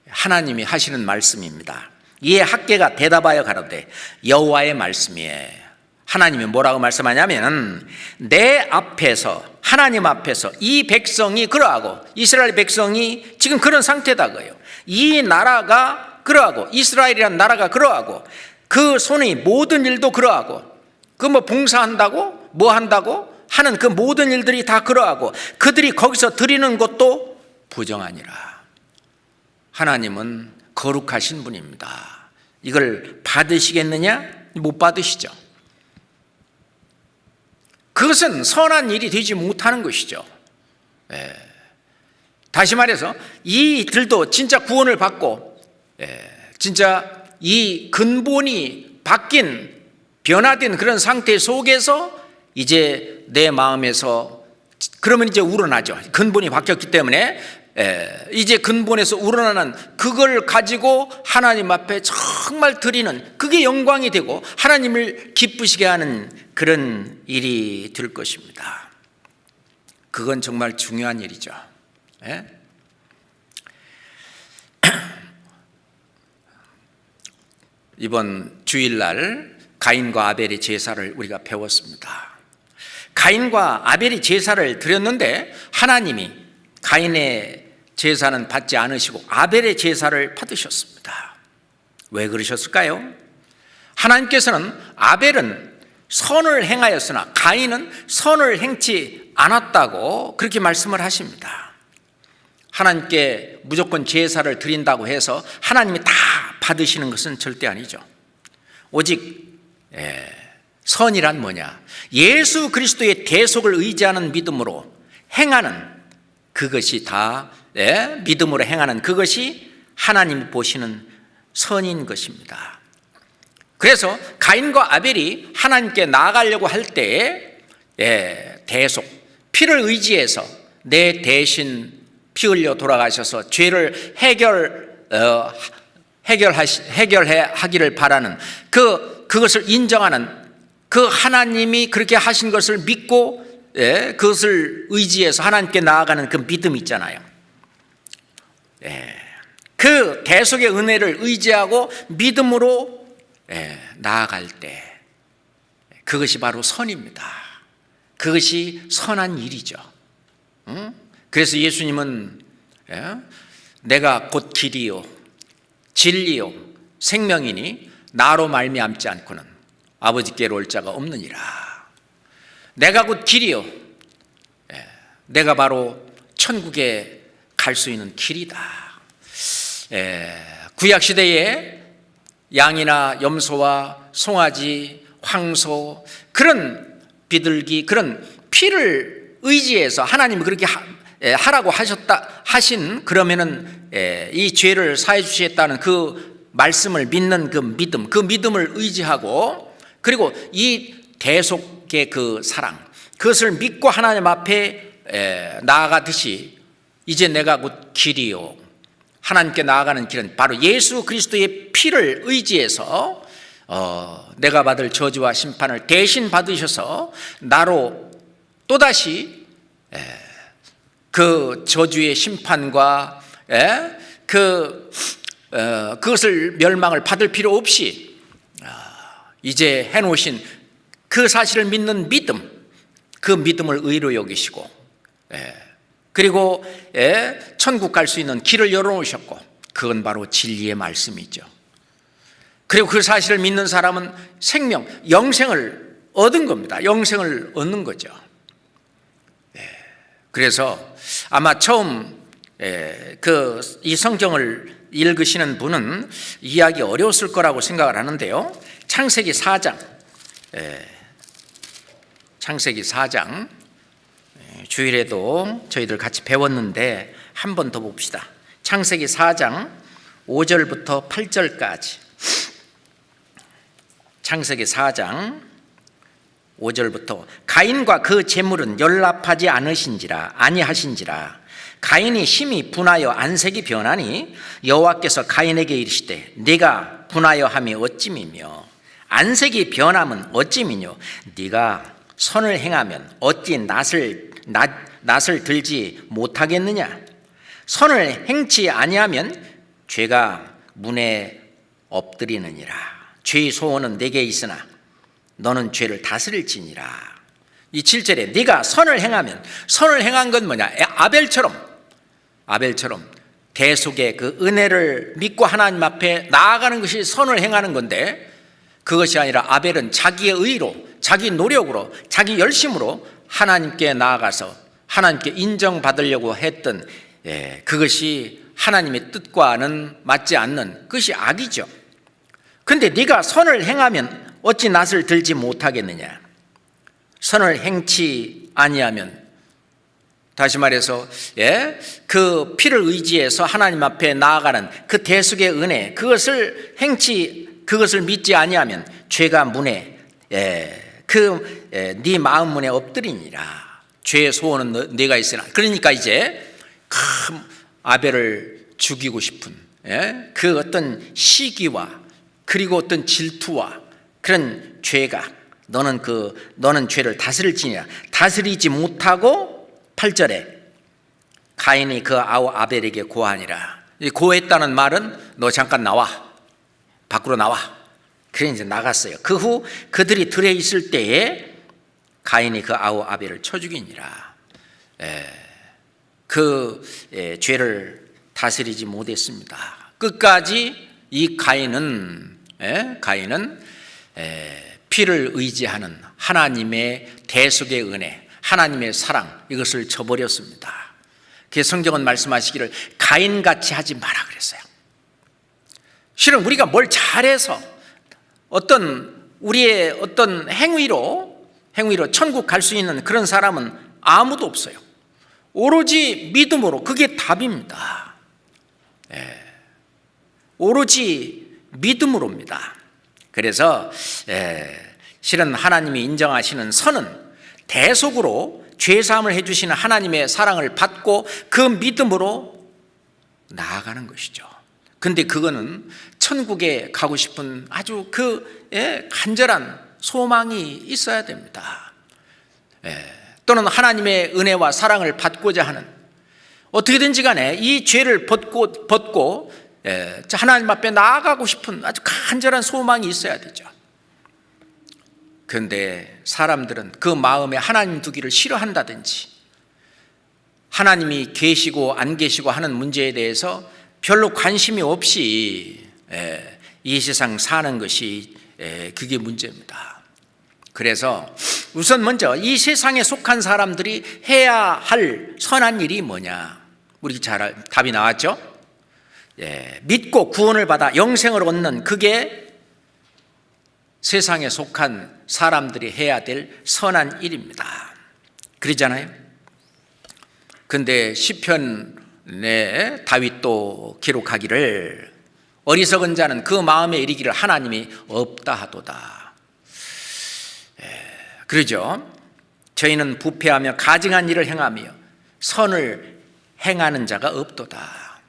하나님이 하시는 말씀입니다. 이에 학개가 대답하여 가로되 여호와의 말씀이에. 하나님이 뭐라고 말씀하냐면 내 앞에서, 하나님 앞에서 이 백성이 그러하고, 이스라엘 백성이 지금 그런 상태다 그래요. 이 나라가 그러하고, 이스라엘이라는 나라가 그러하고, 그 손의 모든 일도 그러하고, 그 뭐 봉사한다고 뭐 한다고 하는 그 모든 일들이 다 그러하고, 그들이 거기서 드리는 것도 부정하니라. 하나님은 거룩하신 분입니다. 이걸 받으시겠느냐? 못 받으시죠. 그것은 선한 일이 되지 못하는 것이죠. 다시 말해서 이들도 진짜 구원을 받고 진짜 이 근본이 바뀐, 변화된 그런 상태 속에서 이제 내 마음에서 그러면 이제 우러나죠. 근본이 바뀌었기 때문에 이제 근본에서 우러나는 그걸 가지고 하나님 앞에 정말 드리는, 그게 영광이 되고 하나님을 기쁘시게 하는 그런 일이 될 것입니다. 그건 정말 중요한 일이죠. 이번 주일날 가인과 아벨의 제사를 우리가 배웠습니다. 가인과 아벨이 제사를 드렸는데 하나님이 가인의 제사는 받지 않으시고 아벨의 제사를 받으셨습니다. 왜 그러셨을까요? 하나님께서는 아벨은 선을 행하였으나 가인은 선을 행치 않았다고 그렇게 말씀을 하십니다. 하나님께 무조건 제사를 드린다고 해서 하나님이 다 받으시는 것은 절대 아니죠. 오직 선이란 뭐냐? 예수 그리스도의 대속을 의지하는 믿음으로 행하는 그것이 다 믿음으로 행하는 그것이 하나님이 보시는 선인 것입니다. 그래서 가인과 아벨이 하나님께 나아가려고 할 때에 대속, 피를 의지해서 내 대신 피 흘려 돌아가셔서 죄를 해결하기를 바라는 그것을 인정하는 그 하나님이 그렇게 하신 것을 믿고 그것을 의지해서 하나님께 나아가는 그 믿음 있잖아요. 그 대속의 은혜를 의지하고 믿음으로 나아갈 때 그것이 바로 선입니다. 그것이 선한 일이죠. 그래서 예수님은 내가 곧 길이요 진리요 생명이니 나로 말미암지 않고는 아버지께로 올 자가 없느니라. 내가 곧 길이요, 내가 바로 천국에 갈 수 있는 길이다. 구약시대에 양이나 염소와 송아지, 황소 그런 비둘기 그런 피를 의지해서 하나님이 그렇게 하라고 하신 그러면은 이 죄를 사해 주시겠다는 그 말씀을 믿는 그 믿음을 의지하고 그리고 이 대속의 그 사랑 그것을 믿고 하나님 앞에 나아가듯이 이제 내가 곧 길이요 하나님께 나아가는 길은 바로 예수 그리스도의 피를 의지해서 내가 받을 저주와 심판을 대신 받으셔서 나로 또다시 그 저주의 심판과 그것을 멸망을 받을 필요 없이 이제 해놓으신 그 사실을 믿는 믿음, 그 믿음을 의로 여기시고 그리고 천국 갈 수 있는 길을 열어놓으셨고 그건 바로 진리의 말씀이죠. 그리고 그 사실을 믿는 사람은 생명, 영생을 얻은 겁니다. 영생을 얻는 거죠. 그래서 아마 처음 이 성경을 읽으시는 분은 이해하기 어려웠을 거라고 생각을 하는데요. 창세기 4장 주일에도 저희들 같이 배웠는데 한 번 더 봅시다. 창세기 4장 5절부터 8절까지. 창세기 4장 5절부터 가인과 그 재물은 연락하지 아니하신지라 가인이 심히 분하여 안색이 변하니 여호와께서 가인에게 이르시되 네가 분하여함이 어찌미며 안색이 변함은 어찌미뇨 네가 선을 행하면 어찌 낯을 들지 못하겠느냐 선을 행치 아니하면 죄가 문에 엎드리느니라 죄의 소원은 내게 있으나 너는 죄를 다스릴지니라. 이 7절에 네가 선을 행한 건 뭐냐? 아벨처럼 대속의 그 은혜를 믿고 하나님 앞에 나아가는 것이 선을 행하는 건데 그것이 아니라 아벨은 자기의 의로 자기 노력으로 자기 열심으로 하나님께 나아가서 하나님께 인정받으려고 했던 그것이 하나님의 뜻과는 맞지 않는 그것이 악이죠. 그런데 네가 선을 행하면 어찌 낯을 들지 못하겠느냐? 선을 행치 아니하면 다시 말해서 그 피를 의지해서 하나님 앞에 나아가는 그 대속의 은혜 그것을 믿지 아니하면 죄가 문에 네 마음 문에 엎드리니라. 죄의 소원은 네가 있으나 그러니까 이제 큰 아벨을 죽이고 싶은 그 어떤 시기와 그리고 어떤 질투와 그런 죄가 너는 죄를 다스리지 못하고 8절에 가인이 그 아우 아벨에게 고하니라. 고했다는 말은 너 잠깐 나와 밖으로 나와 그래 이제 나갔어요. 그 후 그들이 들에 있을 때에 가인이 그 아우 아벨을 쳐 죽이니라. 죄를 다스리지 못했습니다. 끝까지 이 가인은 피를 의지하는 하나님의 대속의 은혜, 하나님의 사랑, 이것을 저버렸습니다. 그래서 성경은 말씀하시기를 가인같이 하지 마라 그랬어요. 실은 우리가 뭘 잘해서 우리의 어떤 행위로 천국 갈 수 있는 그런 사람은 아무도 없어요. 오로지 믿음으로, 그게 답입니다. 오로지 믿음으로입니다. 그래서 실은 하나님이 인정하시는 선은 대속으로 죄사함을 해주시는 하나님의 사랑을 받고 그 믿음으로 나아가는 것이죠. 근데 그거는 천국에 가고 싶은 아주 간절한 소망이 있어야 됩니다. 또는 하나님의 은혜와 사랑을 받고자 하는, 어떻게든지 간에 이 죄를 벗고 하나님 앞에 나아가고 싶은 아주 간절한 소망이 있어야 되죠. 그런데 사람들은 그 마음에 하나님 두기를 싫어한다든지, 하나님이 계시고 안 계시고 하는 문제에 대해서 별로 관심이 없이 이 세상 사는 것이 그게 문제입니다. 그래서 우선 먼저 이 세상에 속한 사람들이 해야 할 선한 일이 뭐냐? 우리 잘 답이 나왔죠? 믿고 구원을 받아 영생을 얻는, 그게 세상에 속한 사람들이 해야 될 선한 일입니다. 그러잖아요. 근데 시편에 다윗도 기록하기를 어리석은 자는 그 마음에 이르기를 하나님이 없다 하도다. 그러죠. 저희는 부패하며 가증한 일을 행하며 선을 행하는 자가 없도다.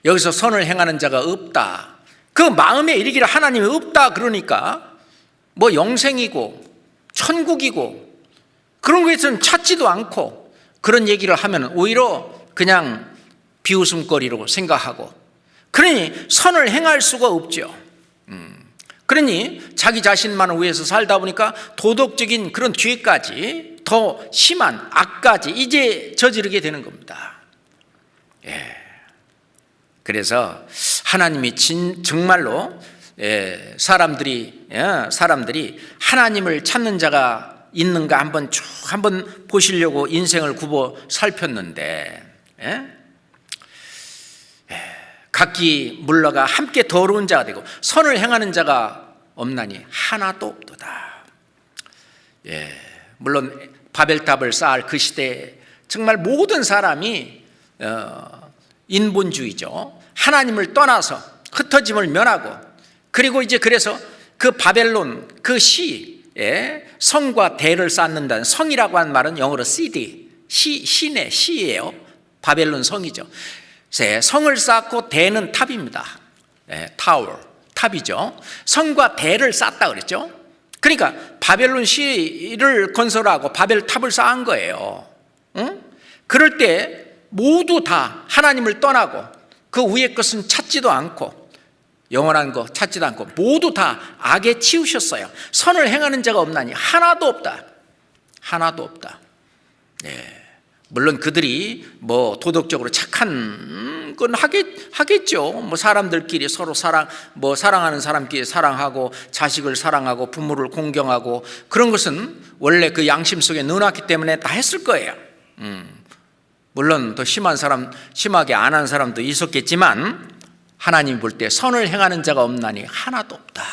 여기서 선을 행하는 자가 없다, 그 마음에 이르기를 하나님이 없다 그러니까 뭐 영생이고 천국이고 그런 것은 찾지도 않고, 그런 얘기를 하면 오히려 그냥 비웃음거리로 생각하고, 그러니 선을 행할 수가 없죠. 그러니 자기 자신만을 위해서 살다 보니까 도덕적인 그런 죄까지, 더 심한 악까지 이제 저지르게 되는 겁니다. 그래서 하나님이 정말로 사람들이 하나님을 찾는 자가 있는가 한번 보시려고 인생을 굽어 살폈는데, 각기 물러가 함께 더러운 자가 되고 선을 행하는 자가 없나니 하나도 없도다. 물론 바벨탑을 쌓을 그 시대에 정말 모든 사람이 인본주의죠. 하나님을 떠나서 흩어짐을 면하고, 그리고 이제 그래서 그 바벨론 그 시에 성과 대를 쌓는다는, 성이라고 하는 말은 영어로 city, 시내 시예요. 바벨론 성이죠. 성을 쌓고 대는 탑입니다. 타워, 탑이죠. 성과 대를 쌓았다 그랬죠. 그러니까 바벨론 시를 건설하고 바벨탑을 쌓은 거예요. 그럴 때 모두 다 하나님을 떠나고 그 위의 것은 찾지도 않고 영원한 거 찾지도 않고 모두 다 악에 치우셨어요. 선을 행하는 자가 없나니 하나도 없다. 하나도 없다. 물론 그들이 뭐 도덕적으로 착한 건 하겠죠. 뭐 사람들끼리 서로 사랑하는 사람끼리 사랑하고 자식을 사랑하고 부모를 공경하고 그런 것은 원래 그 양심 속에 넣어놨기 때문에 다 했을 거예요. 물론 더 심한 사람, 심하게 안 한 사람도 있었겠지만 하나님 볼 때 선을 행하는 자가 없나니 하나도 없다.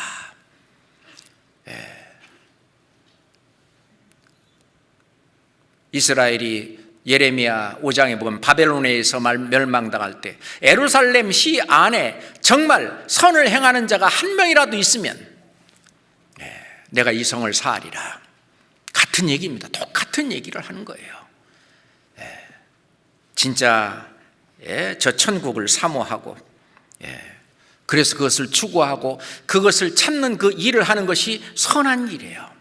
이스라엘이 예레미야 5장에 보면 바벨론에서 멸망당할 때 예루살렘 시 안에 정말 선을 행하는 자가 한 명이라도 있으면 내가 이 성을 사하리라. 같은 얘기입니다. 똑같은 얘기를 하는 거예요. 진짜 저 천국을 사모하고 그래서 그것을 추구하고 그것을 찾는 그 일을 하는 것이 선한 일이에요.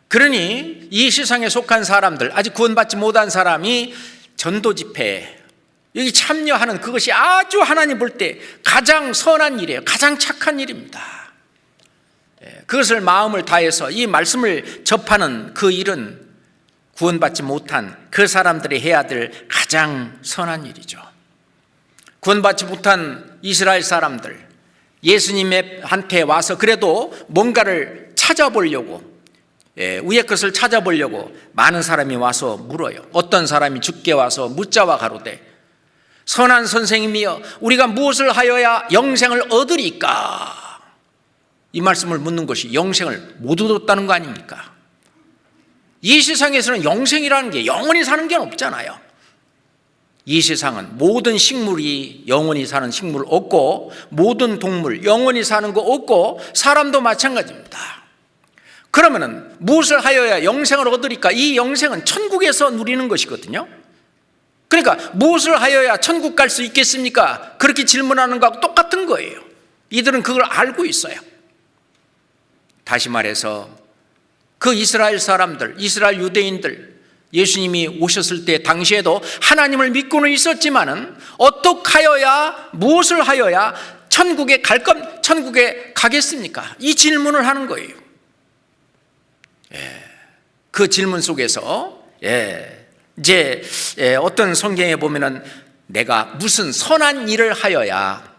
그러니 이 세상에 속한 사람들, 아직 구원받지 못한 사람이 전도 집회에 여기 참여하는 그것이 아주 하나님 볼 때 가장 선한 일이에요. 가장 착한 일입니다. 그것을 마음을 다해서 이 말씀을 접하는 그 일은 구원받지 못한 그 사람들이 해야 될 가장 선한 일이죠. 구원받지 못한 이스라엘 사람들, 예수님한테 와서 그래도 뭔가를 찾아보려고, 위의 것을 찾아보려고 많은 사람이 와서 물어요. 어떤 사람이 주께 와서 묻자와 가로되 선한 선생님이여 우리가 무엇을 하여야 영생을 얻으리까? 이 말씀을 묻는 것이 영생을 못 얻었다는 거 아닙니까? 이 세상에서는 영생이라는 게 영원히 사는 게 없잖아요. 이 세상은 모든 식물이 영원히 사는 식물 없고, 모든 동물 영원히 사는 거 없고, 사람도 마찬가지입니다. 그러면은 무엇을 하여야 영생을 얻으리까? 이 영생은 천국에서 누리는 것이거든요. 그러니까 무엇을 하여야 천국 갈 수 있겠습니까? 그렇게 질문하는 거하고 똑같은 거예요. 이들은 그걸 알고 있어요. 다시 말해서 그 이스라엘 사람들, 이스라엘 유대인들, 예수님이 오셨을 때 당시에도 하나님을 믿고는 있었지만은 어떻게 하여야, 무엇을 하여야 천국에 천국에 가겠습니까? 이 질문을 하는 거예요. 그 질문 속에서 이제 어떤 성경에 보면은 내가 무슨 선한 일을 하여야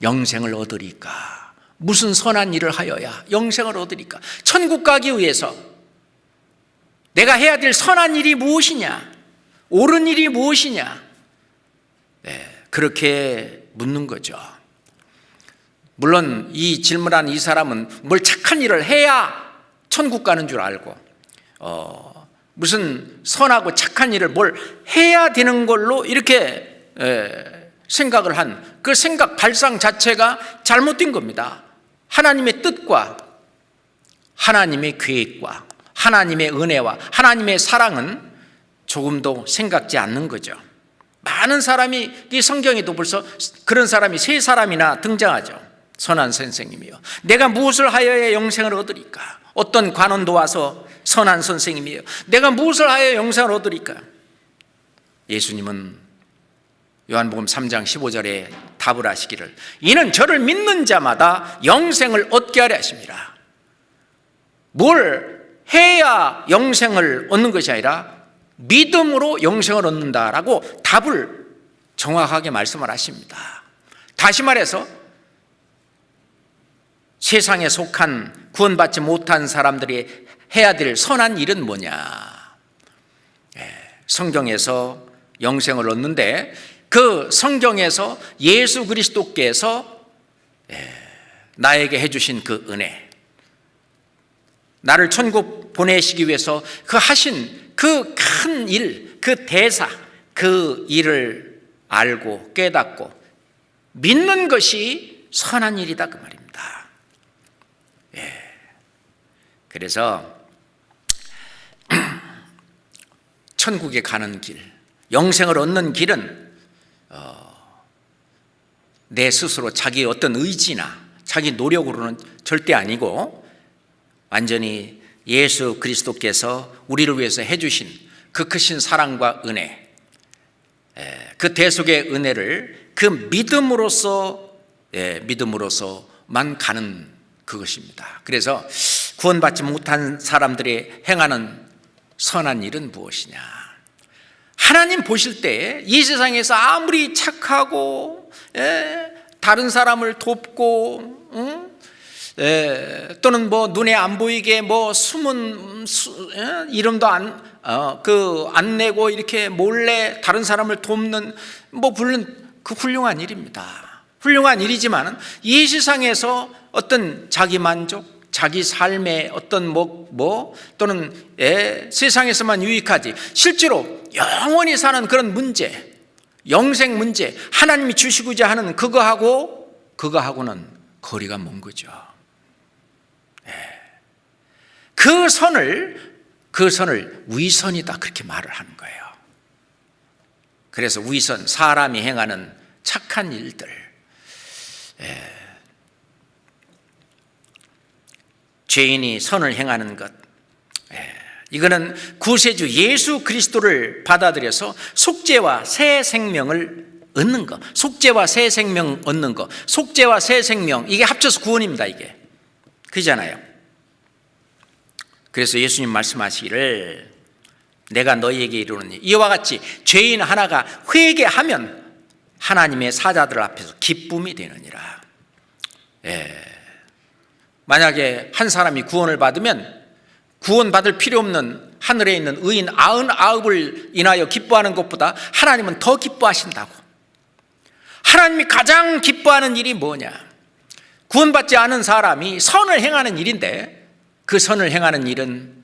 영생을 얻으리까? 무슨 선한 일을 하여야 영생을 얻으리까? 천국 가기 위해서 내가 해야 될 선한 일이 무엇이냐? 옳은 일이 무엇이냐? 그렇게 묻는 거죠. 물론 이 질문한 이 사람은 뭘 착한 일을 해야 천국 가는 줄 알고, 무슨 선하고 착한 일을 뭘 해야 되는 걸로 이렇게 생각을 한 그 생각 발상 자체가 잘못된 겁니다. 하나님의 뜻과 하나님의 계획과 하나님의 은혜와 하나님의 사랑은 조금도 생각지 않는 거죠. 많은 사람이, 이 성경에도 벌써 그런 사람이 3사람이나 등장하죠. 선한 선생님이요 내가 무엇을 하여야 영생을 얻으리까? 어떤 관원도 와서 선한 선생님이요 내가 무엇을 하여야 영생을 얻으리까? 예수님은 요한복음 3장 15절에 답을 하시기를 이는 저를 믿는 자마다 영생을 얻게 하려 하십니다. 뭘 해야 영생을 얻는 것이 아니라 믿음으로 영생을 얻는다라고 답을 정확하게 말씀을 하십니다. 다시 말해서 세상에 속한 구원받지 못한 사람들이 해야 될 선한 일은 뭐냐? 성경에서 영생을 얻는데 그 성경에서 예수 그리스도께서 나에게 해주신 그 은혜, 나를 천국 보내시기 위해서 그 하신 그 큰 일, 그 대사, 그 일을 알고 깨닫고 믿는 것이 선한 일이다 그 말입니다. 그래서 천국에 가는 길, 영생을 얻는 길은 내 스스로 자기의 어떤 의지나 자기 노력으로는 절대 아니고 완전히 예수 그리스도께서 우리를 위해서 해주신 그 크신 사랑과 은혜, 그 대속의 은혜를 그 믿음으로서만 가는 그것입니다. 그래서 구원받지 못한 사람들이 행하는 선한 일은 무엇이냐? 하나님 보실 때 이 세상에서 아무리 착하고 다른 사람을 돕고 또는 뭐 눈에 안 보이게 뭐 숨은 이름도 안 내고 이렇게 몰래 다른 사람을 돕는 뭐 물론 그 훌륭한 일입니다. 훌륭한 일이지만 이 세상에서 어떤 자기 만족, 자기 삶의 어떤 또는 세상에서만 유익하지 실제로 영원히 사는 그런 문제, 영생 문제, 하나님이 주시고자 하는 그거하고는 거리가 먼 거죠. 그 선을 위선이다 그렇게 말을 하는 거예요. 그래서 위선, 사람이 행하는 착한 일들, 죄인이 선을 행하는 것, 이거는 구세주 예수 그리스도를 받아들여서 속죄와 새 생명을 얻는 것, 속죄와 새 생명 얻는 것, 속죄와 새 생명, 이게 합쳐서 구원입니다. 이게 그잖아요. 그래서 예수님 말씀하시기를 내가 너희에게 이르노니 이와 같이 죄인 하나가 회개하면 하나님의 사자들 앞에서 기쁨이 되느니라. 만약에 한 사람이 구원을 받으면 구원받을 필요 없는 하늘에 있는 의인 99을 인하여 기뻐하는 것보다 하나님은 더 기뻐하신다고. 하나님이 가장 기뻐하는 일이 뭐냐? 구원받지 않은 사람이 선을 행하는 일인데 그 선을 행하는 일은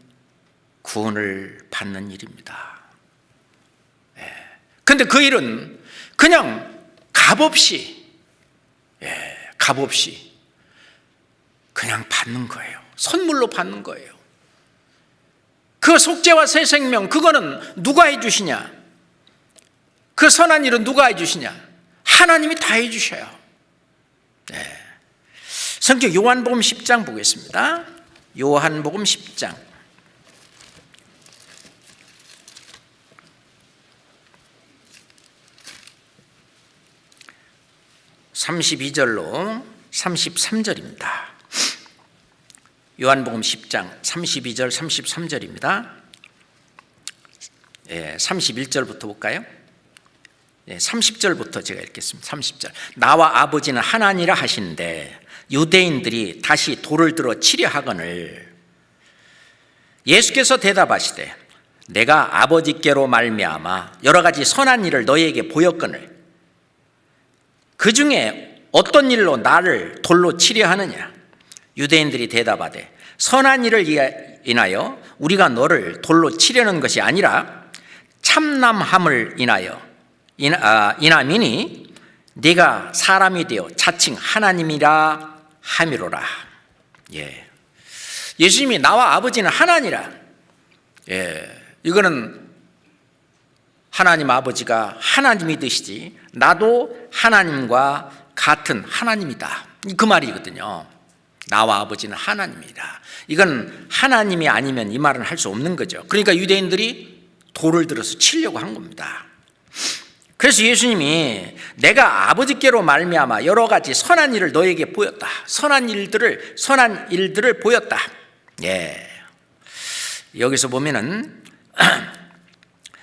구원을 받는 일입니다. 그런데 그 일은 그냥 값없이 그냥 받는 거예요. 선물로 받는 거예요. 그 속죄와 새 생명, 그거는 누가 해주시냐? 그 선한 일은 누가 해주시냐? 하나님이 다 해주셔요. 성경 요한복음 10장 보겠습니다. 요한복음 10장 32절로 33절입니다. 요한복음 10장 32절 33절입니다. 31절부터 볼까요? 30절부터 제가 읽겠습니다. 30절. 나와 아버지는 하나니라 하시는데 유대인들이 다시 돌을 들어 치려 하거늘 예수께서 대답하시되 내가 아버지께로 말미암아 여러 가지 선한 일을 너희에게 보였거늘 그 중에 어떤 일로 나를 돌로 치려 하느냐? 유대인들이 대답하되 선한 일을 인하여 우리가 너를 돌로 치려는 것이 아니라 참남함을 인함이니 네가 사람이 되어 자칭 하나님이라 함이로라. 예수님이 나와 아버지는 하나니라. 이거는 하나님 아버지가 하나님이 되시지 나도 하나님과 같은 하나님이다. 그 말이거든요. 나와 아버지는 하나님이다. 이건 하나님이 아니면 이 말은 할 수 없는 거죠. 그러니까 유대인들이 돌을 들어서 치려고 한 겁니다. 그래서 예수님이 내가 아버지께로 말미암아 여러 가지 선한 일을 너에게 보였다. 선한 일들을 보였다. 여기서 보면은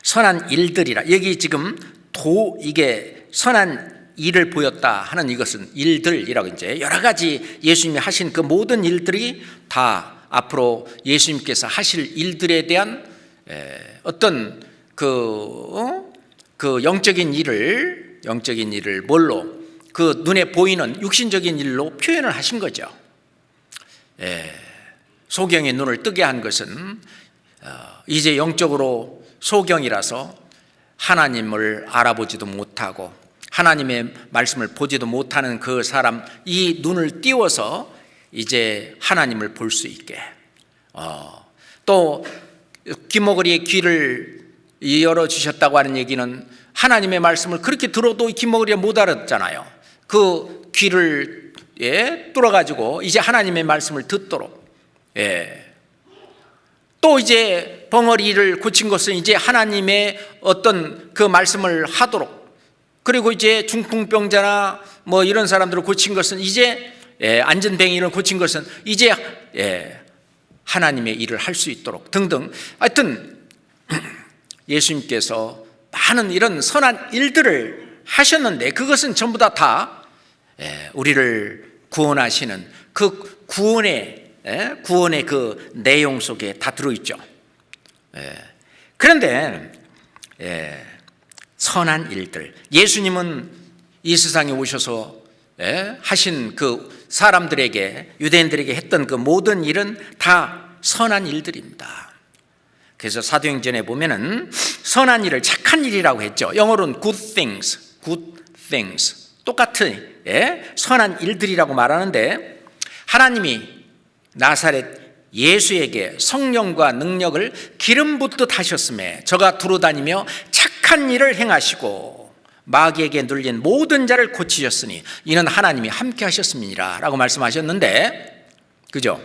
선한 일들이라 여기 지금 이게 선한 일을 보였다 하는 이것은 일들이라고 이제 여러 가지 예수님이 하신 그 모든 일들이 다 앞으로 예수님께서 하실 일들에 대한 어떤 그 영적인 일을 뭘로 그 눈에 보이는 육신적인 일로 표현을 하신 거죠. 소경의 눈을 뜨게 한 것은 이제 영적으로 소경이라서 하나님을 알아보지도 못하고 하나님의 말씀을 보지도 못하는 그 사람 이 눈을 띄워서 이제 하나님을 볼 수 있게 또 귀머거리의 귀를 열어주셨다고 하는 얘기는 하나님의 말씀을 그렇게 들어도 귀머거리가 못 알았잖아요. 그 귀를 뚫어가지고 이제 하나님의 말씀을 듣도록 또 이제 벙어리를 고친 것은 이제 하나님의 어떤 그 말씀을 하도록 그리고 이제 중풍병자나 뭐 이런 사람들을 고친 것은 이제 안전뱅이를 고친 것은 이제 하나님의 일을 할 수 있도록 등등 하여튼 예수님께서 많은 이런 선한 일들을 하셨는데 그것은 전부 다 우리를 구원하시는 그 구원의 그 내용 속에 다 들어있죠. 그런데 선한 일들 예수님은 이 세상에 오셔서 하신 그 사람들에게 유대인들에게 했던 그 모든 일은 다 선한 일들입니다. 그래서 사도행전에 보면은 선한 일을 착한 일이라고 했죠. 영어로는 good things 똑같은 선한 일들이라고 말하는데 하나님이 나사렛 예수에게 성령과 능력을 기름 붓듯 하셨음에 저가 두루다니며 착한 일을 행하시고 마귀에게 눌린 모든 자를 고치셨으니 이는 하나님이 함께 하셨음이니라 라고 말씀하셨는데 그죠?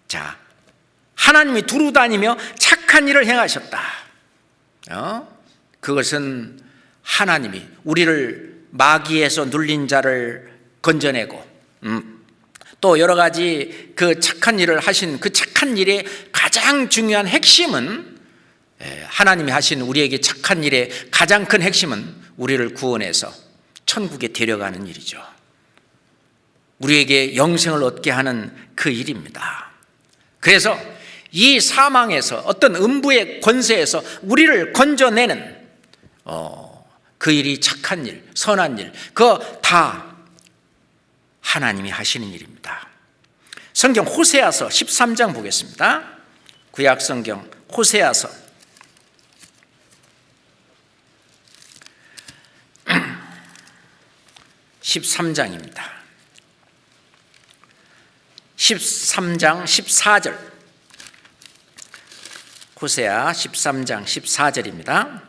자, 하나님이 두루다니며 착한 일을 행하셨다. 그것은 하나님이 우리를 마귀에서 눌린 자를 건져내고 또 여러 가지 그 착한 일을 하신 그 착한 일의 가장 중요한 핵심은, 하나님이 하신 우리에게 착한 일의 가장 큰 핵심은 우리를 구원해서 천국에 데려가는 일이죠. 우리에게 영생을 얻게 하는 그 일입니다. 그래서 이 사망에서, 어떤 음부의 권세에서 우리를 건져내는 그 일이 착한 일, 선한 일, 그거 다 하나님이 하시는 일입니다. 성경 호세아서 13장 보겠습니다. 구약 성경 호세아서 13장입니다. 13장 14절. 호세아 13장 14절입니다.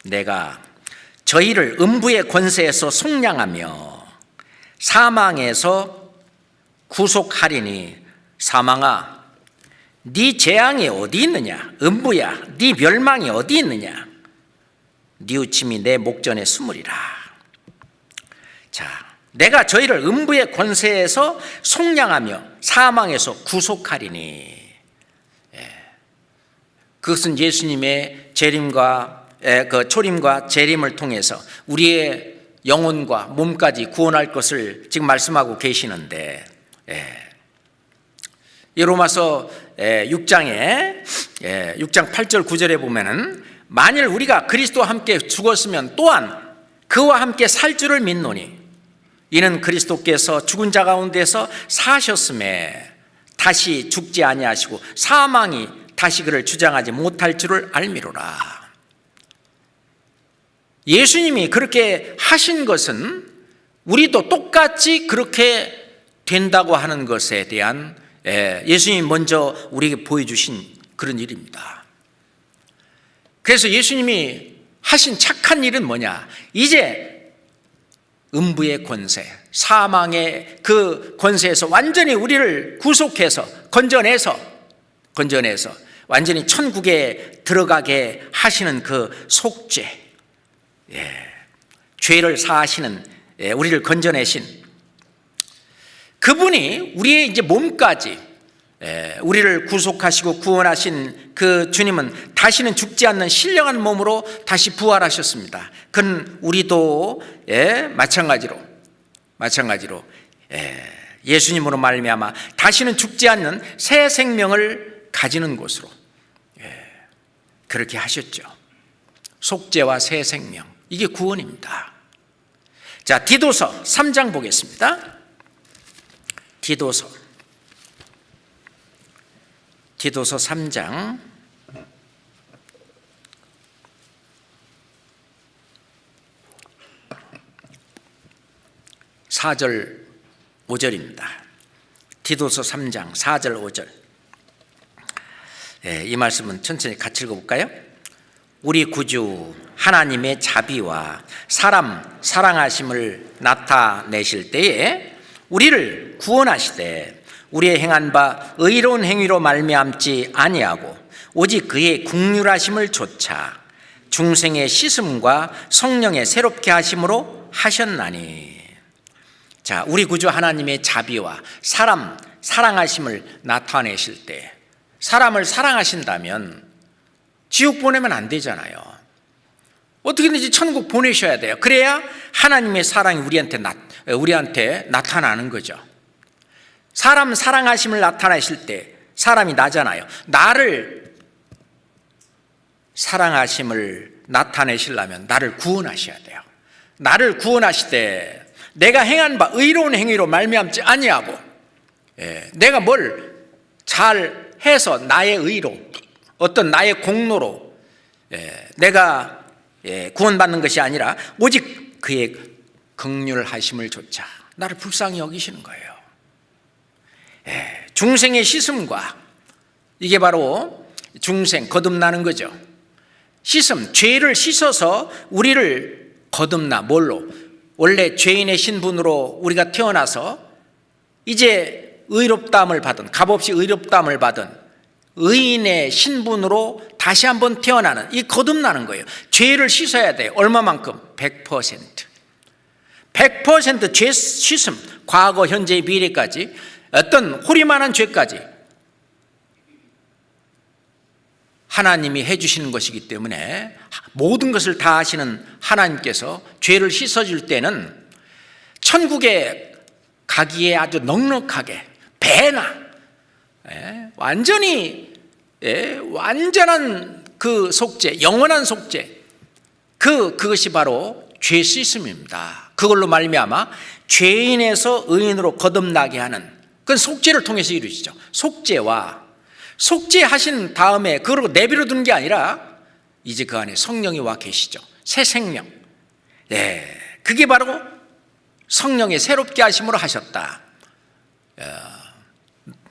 내가 저희를 음부의 권세에서 속량하며 사망에서 구속하리니, 사망아 네 재앙이 어디 있느냐, 음부야 네 멸망이 어디 있느냐, 뉘우침이 내 목전에 숨으리라. 자, 내가 저희를 음부의 권세에서 속량하며 사망에서 구속하리니, 그것은 예수님의 재림과 그 초림과 재림을 통해서 우리의 영혼과 몸까지 구원할 것을 지금 말씀하고 계시는데, 이 로마서 6장 8절 9절에 보면은, 만일 우리가 그리스도와 함께 죽었으면 또한 그와 함께 살 줄을 믿노니, 이는 그리스도께서 죽은 자 가운데서 사셨음에 다시 죽지 아니하시고 사망이 다시 그를 주장하지 못할 줄을 알미로라. 예수님이 그렇게 하신 것은 우리도 똑같이 그렇게 된다고 하는 것에 대한, 예수님이 먼저 우리에게 보여주신 그런 일입니다. 그래서 예수님이 하신 착한 일은 뭐냐? 이제 음부의 권세, 사망의 그 권세에서 완전히 우리를 구속해서 건져내서 완전히 천국에 들어가게 하시는 그 속죄, 죄를 사하시는, 우리를 건져내신 그분이 우리의 이제 몸까지, 우리를 구속하시고 구원하신 그 주님은 다시는 죽지 않는 신령한 몸으로 다시 부활하셨습니다. 그는 우리도 마찬가지로 예수님으로 말미암아 다시는 죽지 않는 새 생명을 가지는 곳으로 그렇게 하셨죠. 속죄와 새 생명, 이게 구원입니다. 자, 디도서 3장 보겠습니다. 디도서 3장 4절 5절입니다. 디도서 3장 4절 5절. 이 말씀은 천천히 같이 읽어볼까요? 우리 구주 하나님의 자비와 사람 사랑하심을 나타내실 때에 우리를 구원하시되 우리의 행한 바 의로운 행위로 말미암지 아니하고 오직 그의 긍휼하심을 좇아 중생의 씻음과 성령의 새롭게 하심으로 하셨나니. 자, 우리 구주 하나님의 자비와 사람 사랑하심을 나타내실 때, 사람을 사랑하신다면 지옥 보내면 안 되잖아요. 어떻게든지 천국 보내셔야 돼요. 그래야 하나님의 사랑이 우리한테 나타나는 거죠. 사람 사랑하심을 나타내실 때 사람이 나잖아요. 나를 사랑하심을 나타내시려면 나를 구원하셔야 돼요. 나를 구원하시되 내가 행한 바 의로운 행위로 말미암지 아니하고, 내가 뭘 잘 해서 나의 의로, 어떤 나의 공로로 내가 구원받는 것이 아니라 오직 그의 긍휼하심을 좇아 나를 불쌍히 여기시는 거예요. 중생의 씻음과, 이게 바로 중생, 거듭나는 거죠. 씻음, 죄를 씻어서 우리를 거듭나. 뭘로? 원래 죄인의 신분으로 우리가 태어나서 이제 의롭다함을 받은, 값없이 의롭다함을 받은 의인의 신분으로 다시 한번 태어나는, 이 거듭나는 거예요. 죄를 씻어야 돼요. 얼마만큼? 100%. 100%죄 씻음, 과거, 현재, 미래까지 어떤 호리만한 죄까지 하나님이 해주시는 것이기 때문에 모든 것을 다 하시는 하나님께서 죄를 씻어줄 때는 천국에 가기에 아주 넉넉하게 배나 완전히 완전한 그 속죄, 영원한 속죄, 그것이 바로 죄 씻음입니다. 그걸로 말미암아 죄인에서 의인으로 거듭나게 하는, 그건 속죄를 통해서 이루어지죠. 속죄하신 다음에 그러고 내버려 두는 게 아니라 이제 그 안에 성령이 와 계시죠. 새 생명. 그게 바로 성령의 새롭게 하심으로 하셨다.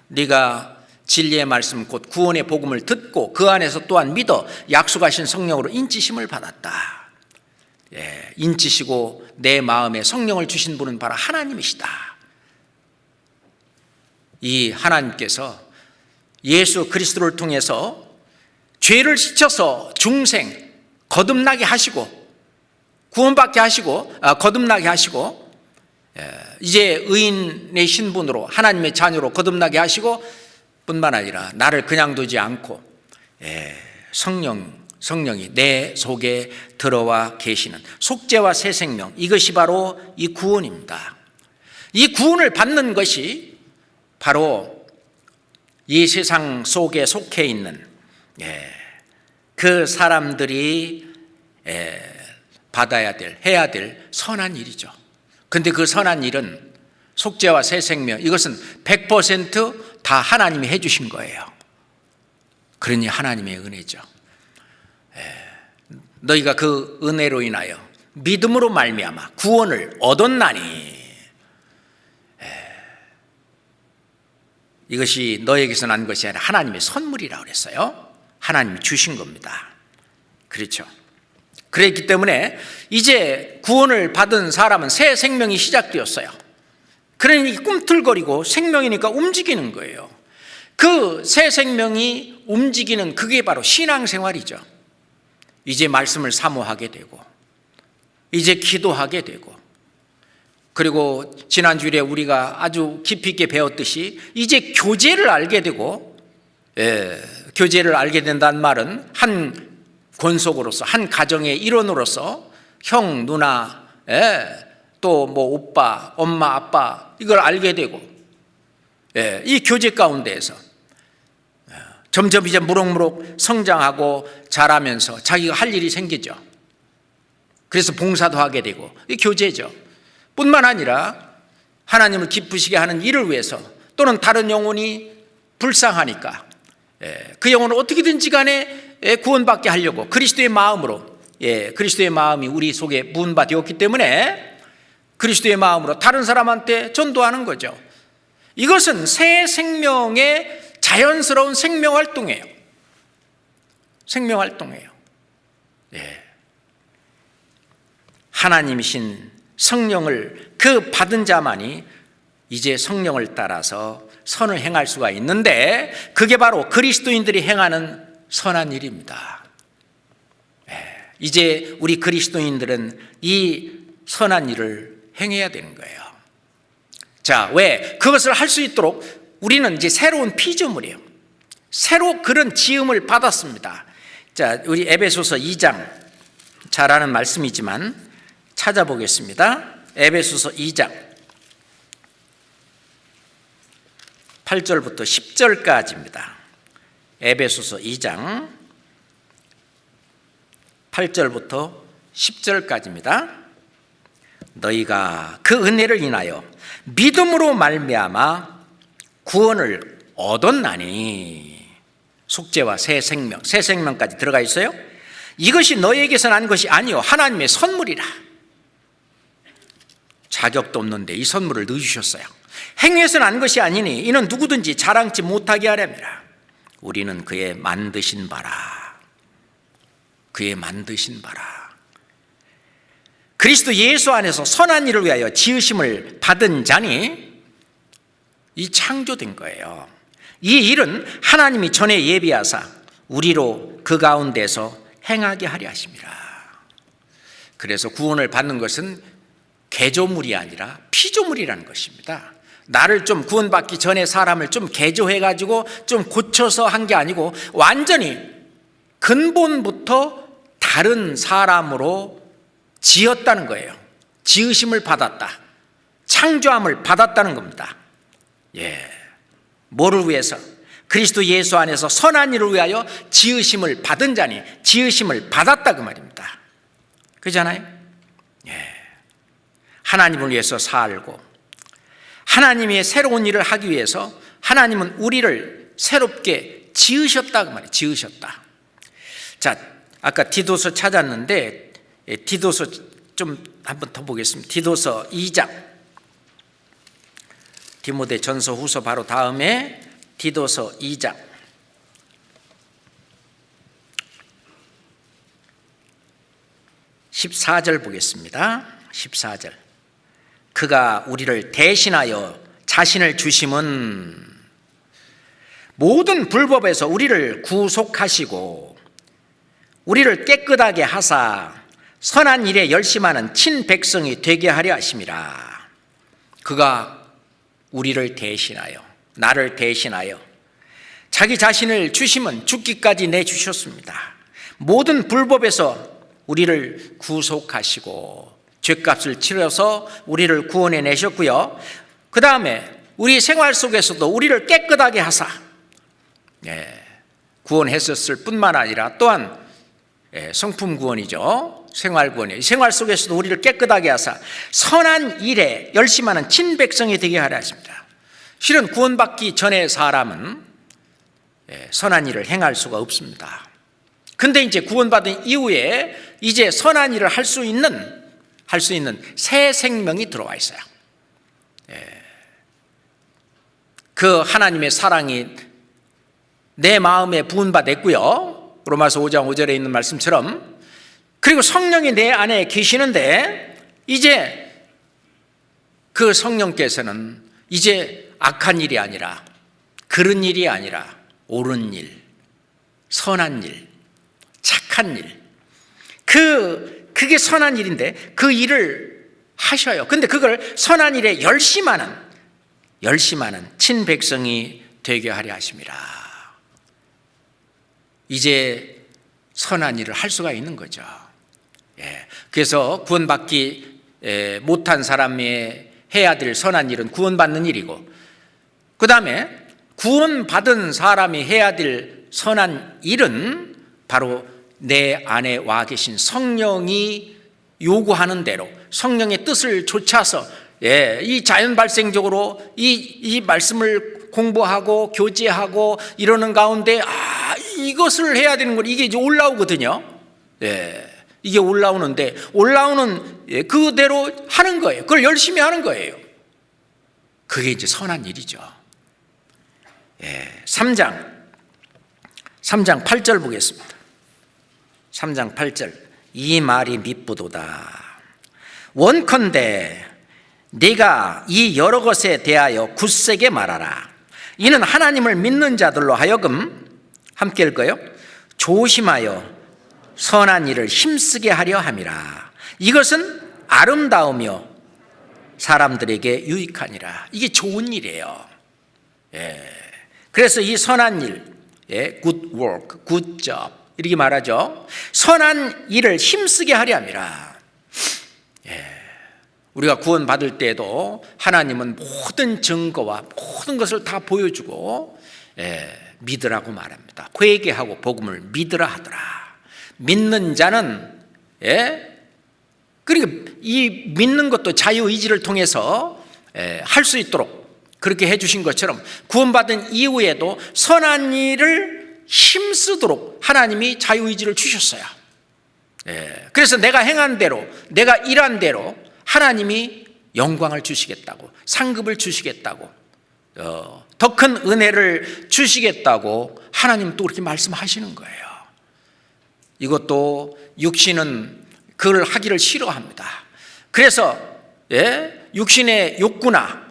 네가 진리의 말씀 곧 구원의 복음을 듣고 그 안에서 또한 믿어 약속하신 성령으로 인치심을 받았다. 인치시고 내 마음에 성령을 주신 분은 바로 하나님이시다. 이 하나님께서 예수 그리스도를 통해서 죄를 씻어서 중생 거듭나게 하시고 구원받게 하시고 거듭나게 하시고 이제 의인의 신분으로 하나님의 자녀로 거듭나게 하시고 뿐만 아니라 나를 그냥 두지 않고 성령이 내 속에 들어와 계시는 속죄와 새 생명, 이것이 바로 이 구원입니다. 이 구원을 받는 것이 바로 이 세상 속에 속해 있는 그 사람들이 받아야 될, 해야 될 선한 일이죠. 그런데 그 선한 일은 속죄와 새 생명, 이것은 100% 다 하나님이 해주신 거예요. 그러니 하나님의 은혜죠. 너희가 그 은혜로 인하여 믿음으로 말미암아 구원을 얻었나니, 이것이 너에게서 난 것이 아니라 하나님의 선물이라고 그랬어요. 하나님이 주신 겁니다. 그렇죠. 그랬기 때문에 이제 구원을 받은 사람은 새 생명이 시작되었어요. 그러니 꿈틀거리고 생명이니까 움직이는 거예요. 그 새 생명이 움직이는 그게 바로 신앙생활이죠. 이제 말씀을 사모하게 되고 이제 기도하게 되고, 그리고 지난주에 우리가 아주 깊이 있게 배웠듯이 이제 교제를 알게 되고, 교제를 알게 된다는 말은 한 권속으로서, 한 가정의 일원으로서 형, 누나, 또 뭐 오빠, 엄마, 아빠, 이걸 알게 되고, 이 교제 가운데에서 점점 이제 무럭무럭 성장하고 자라면서 자기가 할 일이 생기죠. 그래서 봉사도 하게 되고, 이 교제죠. 뿐만 아니라 하나님을 기쁘시게 하는 일을 위해서, 또는 다른 영혼이 불쌍하니까 그 영혼을 어떻게든지 간에 구원받게 하려고 그리스도의 마음으로, 그리스도의 마음이 우리 속에 부은 바 되었기 때문에 그리스도의 마음으로 다른 사람한테 전도하는 거죠. 이것은 새 생명의 자연스러운 생명활동이에요. 생명활동이에요. 하나님이신 성령을 그 받은 자만이 이제 성령을 따라서 선을 행할 수가 있는데, 그게 바로 그리스도인들이 행하는 선한 일입니다. 이제 우리 그리스도인들은 이 선한 일을 행해야 되는 거예요. 자, 왜? 그것을 할 수 있도록 우리는 이제 새로운 피조물이에요. 새로 그런 지음을 받았습니다. 자, 우리 에베소서 2장, 잘 아는 말씀이지만 찾아보겠습니다. 에베소서 2장 8절부터 10절까지입니다. 에베소서 2장 8절부터 10절까지입니다. 너희가 그 은혜를 인하여 믿음으로 말미암아 구원을 얻었나니, 속죄와 새 생명, 새 생명까지 들어가 있어요. 이것이 너희에게서 난 것이 아니요 하나님의 선물이라. 자격도 없는데 이 선물을 넣어주셨어요. 행위에서 난 것이 아니니 이는 누구든지 자랑치 못하게 하렵니다. 우리는 그의 만드신 바라. 그의 만드신 바라. 그리스도 예수 안에서 선한 일을 위하여 지으심을 받은 자니, 이 창조된 거예요. 이 일은 하나님이 전에 예비하사 우리로 그 가운데서 행하게 하려 하심이라. 그래서 구원을 받는 것은 개조물이 아니라 피조물이라는 것입니다. 나를 좀 구원받기 전에 사람을 좀 개조해가지고 좀 고쳐서 한 게 아니고 완전히 근본부터 다른 사람으로 지었다는 거예요. 지으심을 받았다. 창조함을 받았다는 겁니다. 뭐를 위해서? 그리스도 예수 안에서 선한 일을 위하여 지으심을 받은 자니 지으심을 받았다 그 말입니다. 그렇잖아요? 하나님을 위해서 살고 하나님의 새로운 일을 하기 위해서 하나님은 우리를 새롭게 지으셨다 그 말이에요. 지으셨다. 자, 아까 디도서 찾았는데 디도서 좀 한번 더 보겠습니다. 디도서 2장, 디모데 전서 후서 바로 다음에 디도서 2장 14절 보겠습니다. 14절. 그가 우리를 대신하여 자신을 주심은 모든 불법에서 우리를 구속하시고 우리를 깨끗하게 하사 선한 일에 열심하는 친백성이 되게 하려 하심이라. 그가 우리를 대신하여, 나를 대신하여 자기 자신을 주심은 죽기까지 내주셨습니다. 모든 불법에서 우리를 구속하시고 죄값을 치러서 우리를 구원해 내셨고요. 그 다음에 우리 생활 속에서도 우리를 깨끗하게 하사 구원했었을 뿐만 아니라 또한 성품 구원이죠. 생활 구원이에요. 생활 속에서도 우리를 깨끗하게 하사 선한 일에 열심하는 친백성이 되게 하려 하십니다. 실은 구원받기 전에 사람은 선한 일을 행할 수가 없습니다. 근데 이제 구원받은 이후에 이제 선한 일을 할 수 있는 새 생명이 들어와 있어요. 그 하나님의 사랑이 내 마음에 부은받았고요. 로마서 5장 5절에 있는 말씀처럼, 그리고 성령이 내 안에 계시는데 이제 그 성령께서는 이제 악한 일이 아니라, 그런 일이 아니라 옳은 일, 선한 일, 착한 일, 그게 선한 일인데 그 일을 하셔요. 근데 그걸 선한 일에 열심하는 친백성이 되게 하려 하심이라. 이제 선한 일을 할 수가 있는 거죠. 그래서 구원받기 못한 사람이 해야 될 선한 일은 구원받는 일이고, 그 다음에 구원받은 사람이 해야 될 선한 일은 바로 내 안에 와 계신 성령이 요구하는 대로 성령의 뜻을 좇아서 이 자연 발생적으로 이 말씀을 공부하고 교제하고 이러는 가운데 이것을 해야 되는 걸, 이게 이제 올라오거든요. 이게 올라오는데 올라오는 그대로 하는 거예요. 그걸 열심히 하는 거예요. 그게 이제 선한 일이죠. 3장 8절 보겠습니다. 3장 8절. 이 말이 밉부도다. 원컨대 네가 이 여러 것에 대하여 굳세게 말하라. 이는 하나님을 믿는 자들로 하여금, 함께 읽어요, 조심하여 선한 일을 힘쓰게 하려 함이라. 이것은 아름다우며 사람들에게 유익하니라. 이게 좋은 일이에요. 그래서 이 선한 일, good work, good job 이렇게 말하죠. 선한 일을 힘쓰게 하려 함이라. 우리가 구원받을 때도 하나님은 모든 증거와 모든 것을 다 보여주고 믿으라고 말합니다. 회개하고 복음을 믿으라 하더라. 믿는 자는 그러니까 이 믿는 것도 자유의지를 통해서 할 수 있도록 그렇게 해주신 것처럼 구원받은 이후에도 선한 일을 힘쓰도록 하나님이 자유의지를 주셨어요. 그래서 내가 행한 대로, 내가 일한 대로 하나님이 영광을 주시겠다고, 상급을 주시겠다고, 더 큰 은혜를 주시겠다고 하나님 또 그렇게 말씀하시는 거예요. 이것도 육신은 그걸 하기를 싫어합니다. 그래서 육신의 욕구나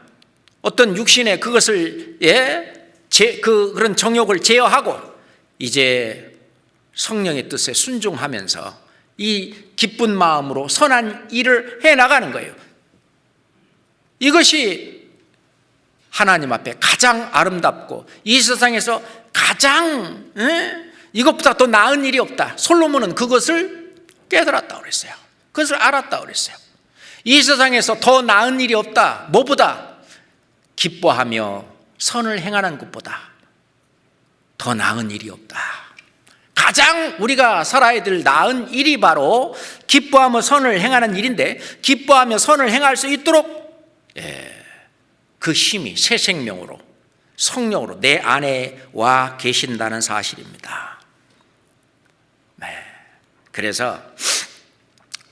어떤 육신의 그것을 그런 정욕을 제어하고 이제 성령의 뜻에 순종하면서 이 기쁜 마음으로 선한 일을 해나가는 거예요. 이것이 하나님 앞에 가장 아름답고 이 세상에서 가장 이것보다 더 나은 일이 없다. 솔로몬은 그것을 깨달았다고 그랬어요. 그것을 알았다고 그랬어요. 이 세상에서 더 나은 일이 없다. 뭐보다? 기뻐하며 선을 행하는 것보다 더 나은 일이 없다. 가장 우리가 살아야 될 나은 일이 바로 기뻐하며 선을 행하는 일인데, 기뻐하며 선을 행할 수 있도록 그 힘이 새 생명으로, 성령으로 내 안에 와 계신다는 사실입니다. 그래서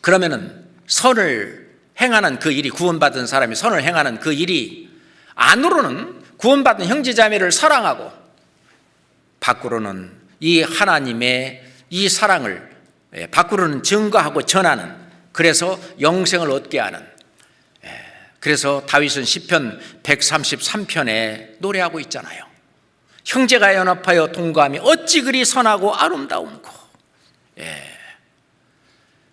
그러면은 선을 행하는 그 일이, 구원받은 사람이 선을 행하는 그 일이 안으로는 구원받은 형제자매를 사랑하고 밖으로는 이 하나님의 이 사랑을 밖으로는 증거하고 전하는, 그래서 영생을 얻게 하는. 그래서 다윗은 시편 133편에 노래하고 있잖아요. 형제가 연합하여 동거하며 어찌 그리 선하고 아름다움고.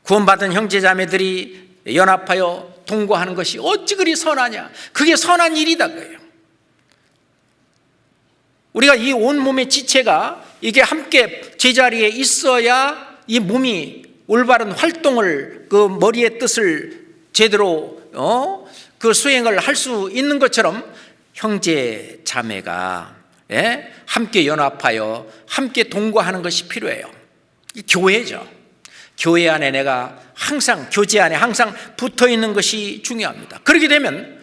구원받은 형제자매들이 연합하여 동거하는 것이 어찌 그리 선하냐. 그게 선한 일이다 그래요. 우리가 이 온몸의 지체가 이게 함께 제자리에 있어야 이 몸이 올바른 활동을, 그 머리의 뜻을 제대로 그 수행을 할 수 있는 것처럼 형제 자매가 함께 연합하여 함께 동거하는 것이 필요해요. 이 교회죠. 교회 안에 내가 항상, 교제 안에 항상 붙어 있는 것이 중요합니다. 그렇게 되면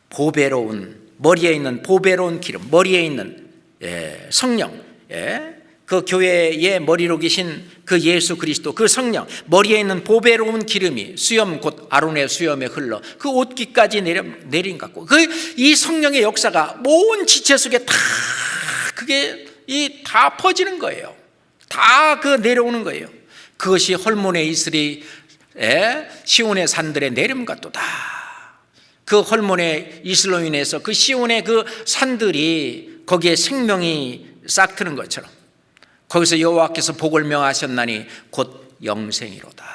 보배로운, 머리에 있는 보배로운 기름, 머리에 있는 성령, 그 교회의 머리로 계신 그 예수 그리스도, 그 성령, 머리에 있는 보배로운 기름이 수염 곧 아론의 수염에 흘러 그 옷깃까지 내린 것 같고, 이 성령의 역사가 온 지체 속에 다 그게 다 퍼지는 거예요. 다 그 내려오는 거예요. 그것이 헐몬의 이슬이 시온의 산들에 내림 같도다. 그 헐몬의 이슬로 인해서 그 시온의 그 산들이 거기에 생명이 싹 트는 것처럼 거기서 여호와께서 복을 명하셨나니 곧 영생이로다.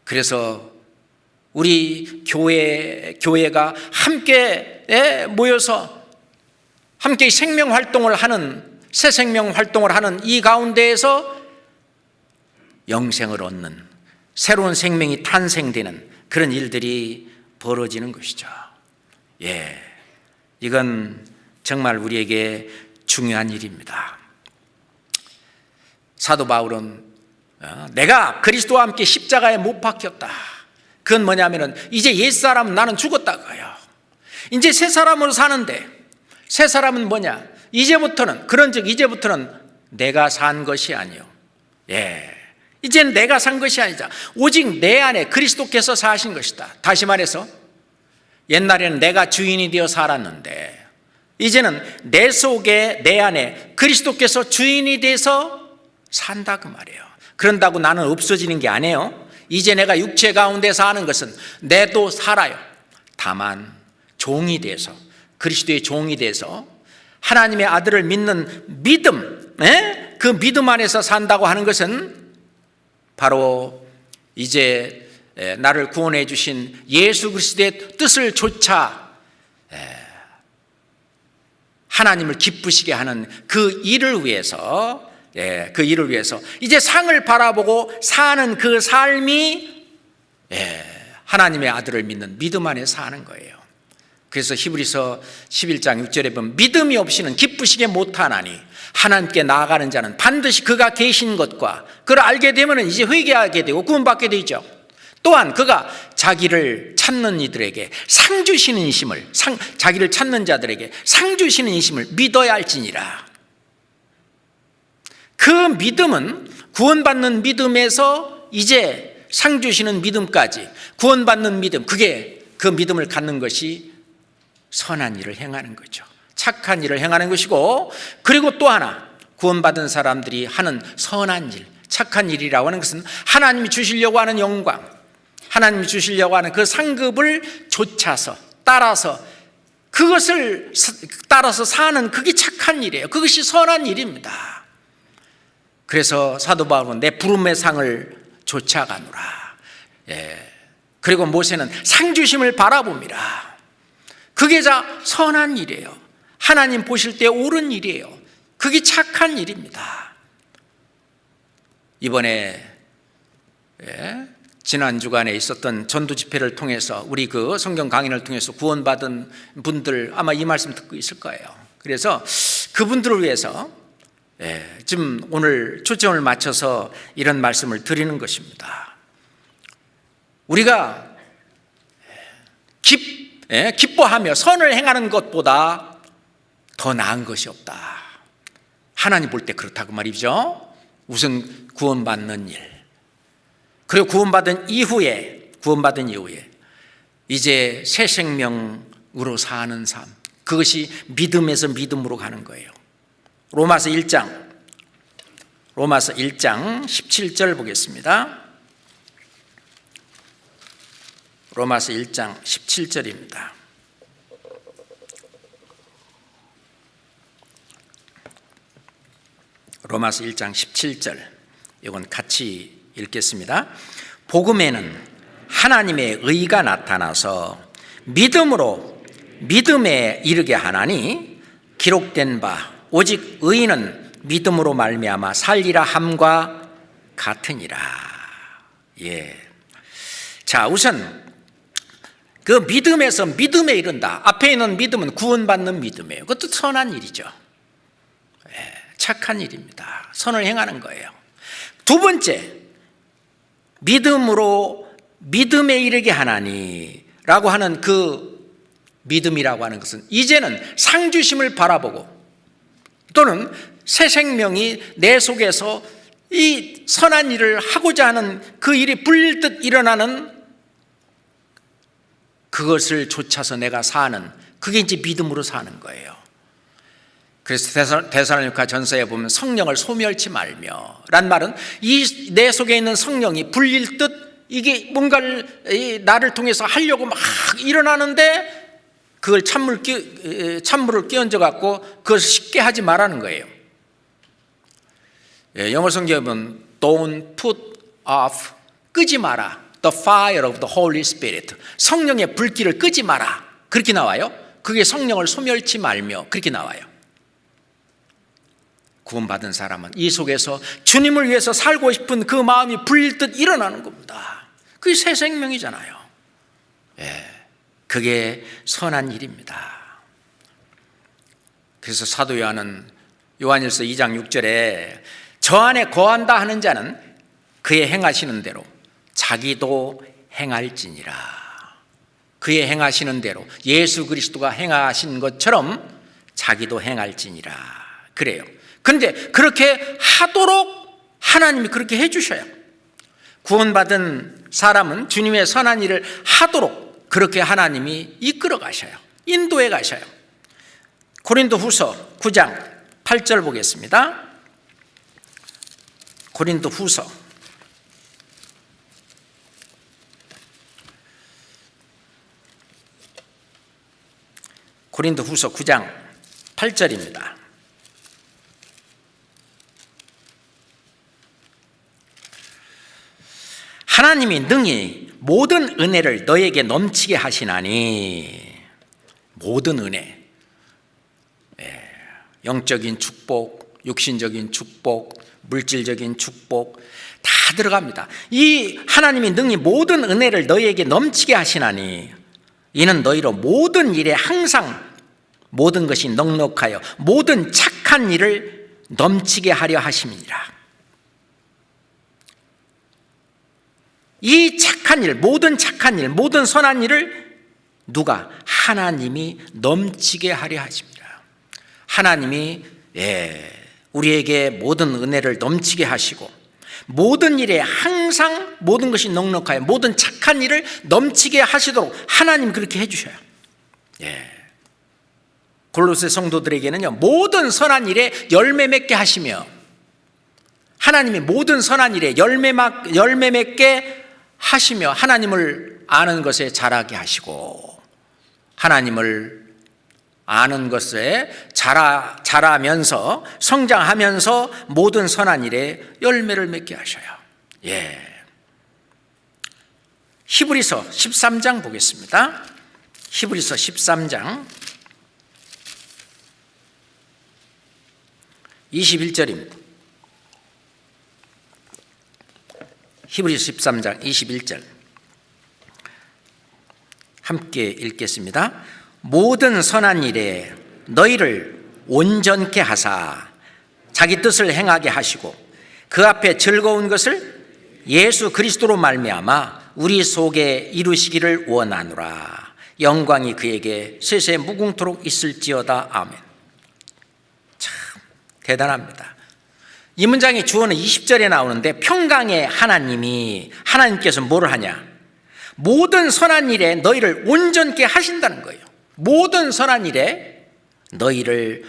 그래서 우리 교회가 함께 모여서 함께 생명 활동을 하는, 새 생명 활동을 하는 이 가운데에서 영생을 얻는, 새로운 생명이 탄생되는 그런 일들이 벌어지는 것이죠. 이건 정말 우리에게 중요한 일입니다. 사도 바울은 내가 그리스도와 함께 십자가에 못 박혔다. 그건 뭐냐면은 이제 옛사람은 나는 죽었다고요. 이제 새 사람으로 사는데, 새 사람은 뭐냐? 이제부터는, 그런즉 이제부터는 내가 산 것이 아니요. 이제는 내가 산 것이 아니자 오직 내 안에 그리스도께서 사신 것이다. 다시 말해서 옛날에는 내가 주인이 되어 살았는데 이제는 내 속에, 내 안에 그리스도께서 주인이 돼서 산다 그 말이에요. 그런다고 나는 없어지는 게 아니에요. 이제 내가 육체 가운데 사는 것은 내도 살아요. 다만 종이 돼서, 그리스도의 종이 돼서 하나님의 아들을 믿는 믿음, 그 믿음 안에서 산다고 하는 것은 바로 이제 나를 구원해 주신 예수 그리스도의 뜻을 좇아 하나님을 기쁘시게 하는 그 일을 위해서, 그 일을 위해서 이제 상을 바라보고 사는 그 삶이 하나님의 아들을 믿는 믿음 안에 사는 거예요. 그래서 히브리서 11장 6절에 보면 믿음이 없이는 기쁘시게 못하나니 하나님께 나아가는 자는 반드시 그가 계신 것과 그를 알게 되면 이제 회개하게 되고 구원받게 되죠. 또한 그가 자기를 찾는 이들에게 상 주시는 이심을, 자기를 찾는 자들에게 상 주시는 이심을 믿어야 할지니라. 그 믿음은 구원받는 믿음에서 이제 상 주시는 믿음까지, 구원받는 믿음, 그게 그 믿음을 갖는 것이 선한 일을 행하는 거죠. 착한 일을 행하는 것이고, 그리고 또 하나 구원받은 사람들이 하는 선한 일, 착한 일이라고 하는 것은 하나님이 주시려고 하는 영광, 하나님이 주시려고 하는 그 상급을 좇아서, 따라서, 그것을 따라서 사는, 그게 착한 일이에요. 그것이 선한 일입니다. 그래서 사도 바울은 내 부름의 상을 좇아가노라. 그리고 모세는 상 주심을 바라봅니다. 그게 다 선한 일이에요. 하나님 보실 때 옳은 일이에요. 그게 착한 일입니다. 이번에 지난 주간에 있었던 전도 집회를 통해서 우리 그 성경 강연을 통해서 구원받은 분들 아마 이 말씀 듣고 있을 거예요. 그래서 그분들을 위해서 지금 오늘 초점을 맞춰서 이런 말씀을 드리는 것입니다. 우리가 기뻐하며 선을 행하는 것보다 더 나은 것이 없다. 하나님 볼 때 그렇다고 말이죠. 우선 구원받는 일, 그리고 구원받은 이후에 이제 새 생명으로 사는 삶, 그것이 믿음에서 믿음으로 가는 거예요. 로마서 1장 17절 보겠습니다. 로마서 1장 17절입니다. 로마서 1장 17절, 이건 같이 읽겠습니다. 복음에는 하나님의 의가 나타나서 믿음에 이르게 하나니 기록된 바 오직 의인은 믿음으로 말미암아 살리라 함과 같으니라. 자, 우선 그 믿음에서 믿음에 이른다. 앞에 있는 믿음은 구원받는 믿음이에요. 그것도 선한 일이죠. 착한 일입니다. 선을 행하는 거예요. 두 번째, 믿음에 이르게 하나니라고 하는 그 믿음이라고 하는 것은 이제는 상 주심을 바라보고 또는 새 생명이 내 속에서 이 선한 일을 하고자 하는 그 일이 불릴 듯 일어나는 그것을 좇아서 내가 사는, 그게 이제 믿음으로 사는 거예요. 그래서 데살로니가 전서에 보면 성령을 소멸치 말며 란 말은 이 내 속에 있는 성령이 불릴 듯 이게 뭔가를 나를 통해서 하려고 막 일어나는데 그걸 찬물을 끼얹어 갖고 그것을 쉽게 하지 말라는 거예요. 영어 성경에 보면 Don't put off, 끄지 마라, the fire of the Holy Spirit, 성령의 불길을 끄지 마라, 그렇게 나와요. 그게 성령을 소멸치 말며 그렇게 나와요. 구원받은 사람은 이 속에서 주님을 위해서 살고 싶은 그 마음이 불릴 듯 일어나는 겁니다. 그게 새 생명이잖아요. 그게 선한 일입니다. 그래서 사도 요한은 요한일서 2장 6절에 저 안에 거한다 하는 자는 그의 행하시는 대로 자기도 행할지니라. 그의 행하시는 대로 예수 그리스도가 행하신 것처럼 자기도 행할지니라. 그래요. 그런데 그렇게 하도록 하나님이 그렇게 해주셔요. 구원받은 사람은 주님의 선한 일을 하도록 그렇게 하나님이 이끌어 가셔요. 인도해 가셔요. 고린도후서 9장 8절 보겠습니다. 고린도후서 9장 8절입니다. 하나님이 능히 모든 은혜를 너에게 넘치게 하시나니, 모든 은혜, 영적인 축복, 육신적인 축복, 물질적인 축복 다 들어갑니다. 이 하나님이 능히 모든 은혜를 너에게 넘치게 하시나니 이는 너희로 모든 일에 항상 모든 것이 넉넉하여 모든 착한 일을 넘치게 하려 하심이니라. 이 착한 일, 모든 착한 일, 모든 선한 일을 누가? 하나님이 넘치게 하려 하십니다. 하나님이 우리에게 모든 은혜를 넘치게 하시고 모든 일에 항상 모든 것이 넉넉하여 모든 착한 일을 넘치게 하시도록 하나님 그렇게 해주셔요. 골로새 성도들에게는요, 모든 선한 일에 열매 맺게 하시며, 하나님이 모든 선한 일에 열매 맺게 하시며 하나님을 아는 것에 자라게 하시고, 하나님을 아는 것에 자라면서 성장하면서 모든 선한 일에 열매를 맺게 하셔요. 히브리서 13장 보겠습니다. 히브리서 13장 21절입니다. 히브리서 13장 21절 함께 읽겠습니다. 모든 선한 일에 너희를 온전케 하사 자기 뜻을 행하게 하시고 그 앞에 즐거운 것을 예수 그리스도로 말미암아 우리 속에 이루시기를 원하노라. 영광이 그에게 세세 무궁토록 있을지어다. 아멘. 참 대단합니다. 이 문장의 주어는 20절에 나오는데 평강의 하나님께서 뭘 하냐? 모든 선한 일에 너희를 온전케 하신다는 거예요. 모든 선한 일에 너희를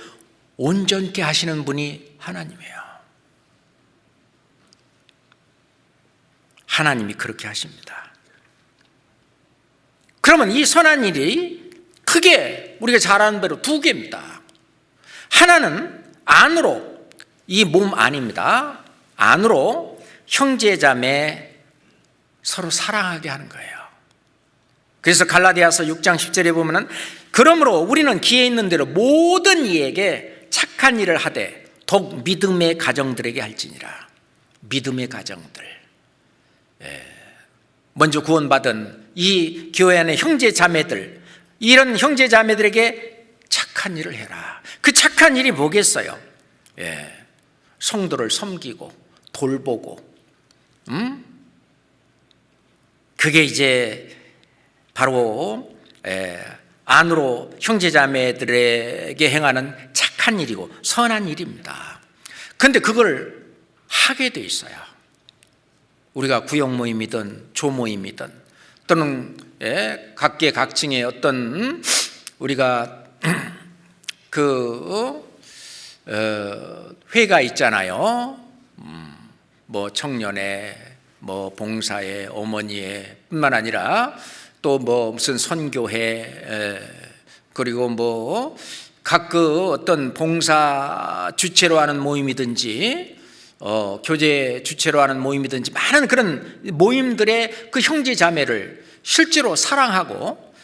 온전케 하시는 분이 하나님이에요. 하나님이 그렇게 하십니다. 그러면 이 선한 일이 크게 우리가 잘 아는 대로 두 개입니다. 하나는 안으로, 이 몸 안입니다. 안으로 형제자매 서로 사랑하게 하는 거예요. 그래서 갈라디아서 6장 10절에 보면은 그러므로 우리는 기회 있는 대로 모든 이에게 착한 일을 하되 더욱 믿음의 가정들에게 할지니라. 믿음의 가정들, 먼저 구원받은 이 교회 안의 형제 자매들, 이런 형제 자매들에게 착한 일을 해라. 그 착한 일이 뭐겠어요? 성도를 섬기고 돌보고, 그게 이제 바로 안으로 형제 자매들에게 행하는 착한 일이고 선한 일입니다. 그런데 그걸 하게 돼 있어요. 우리가 구역 모임이든 조모임이든 또는 각계각층의 어떤 우리가 회가 있잖아요. 뭐 청년회, 뭐 봉사회, 어머니회 뿐만 아니라 또 뭐 무슨 선교회, 그리고 뭐 각 어떤 봉사 주체로 하는 모임이든지 교제 주체로 하는 모임이든지 많은 그런 모임들의 그 형제 자매를 실제로 사랑하고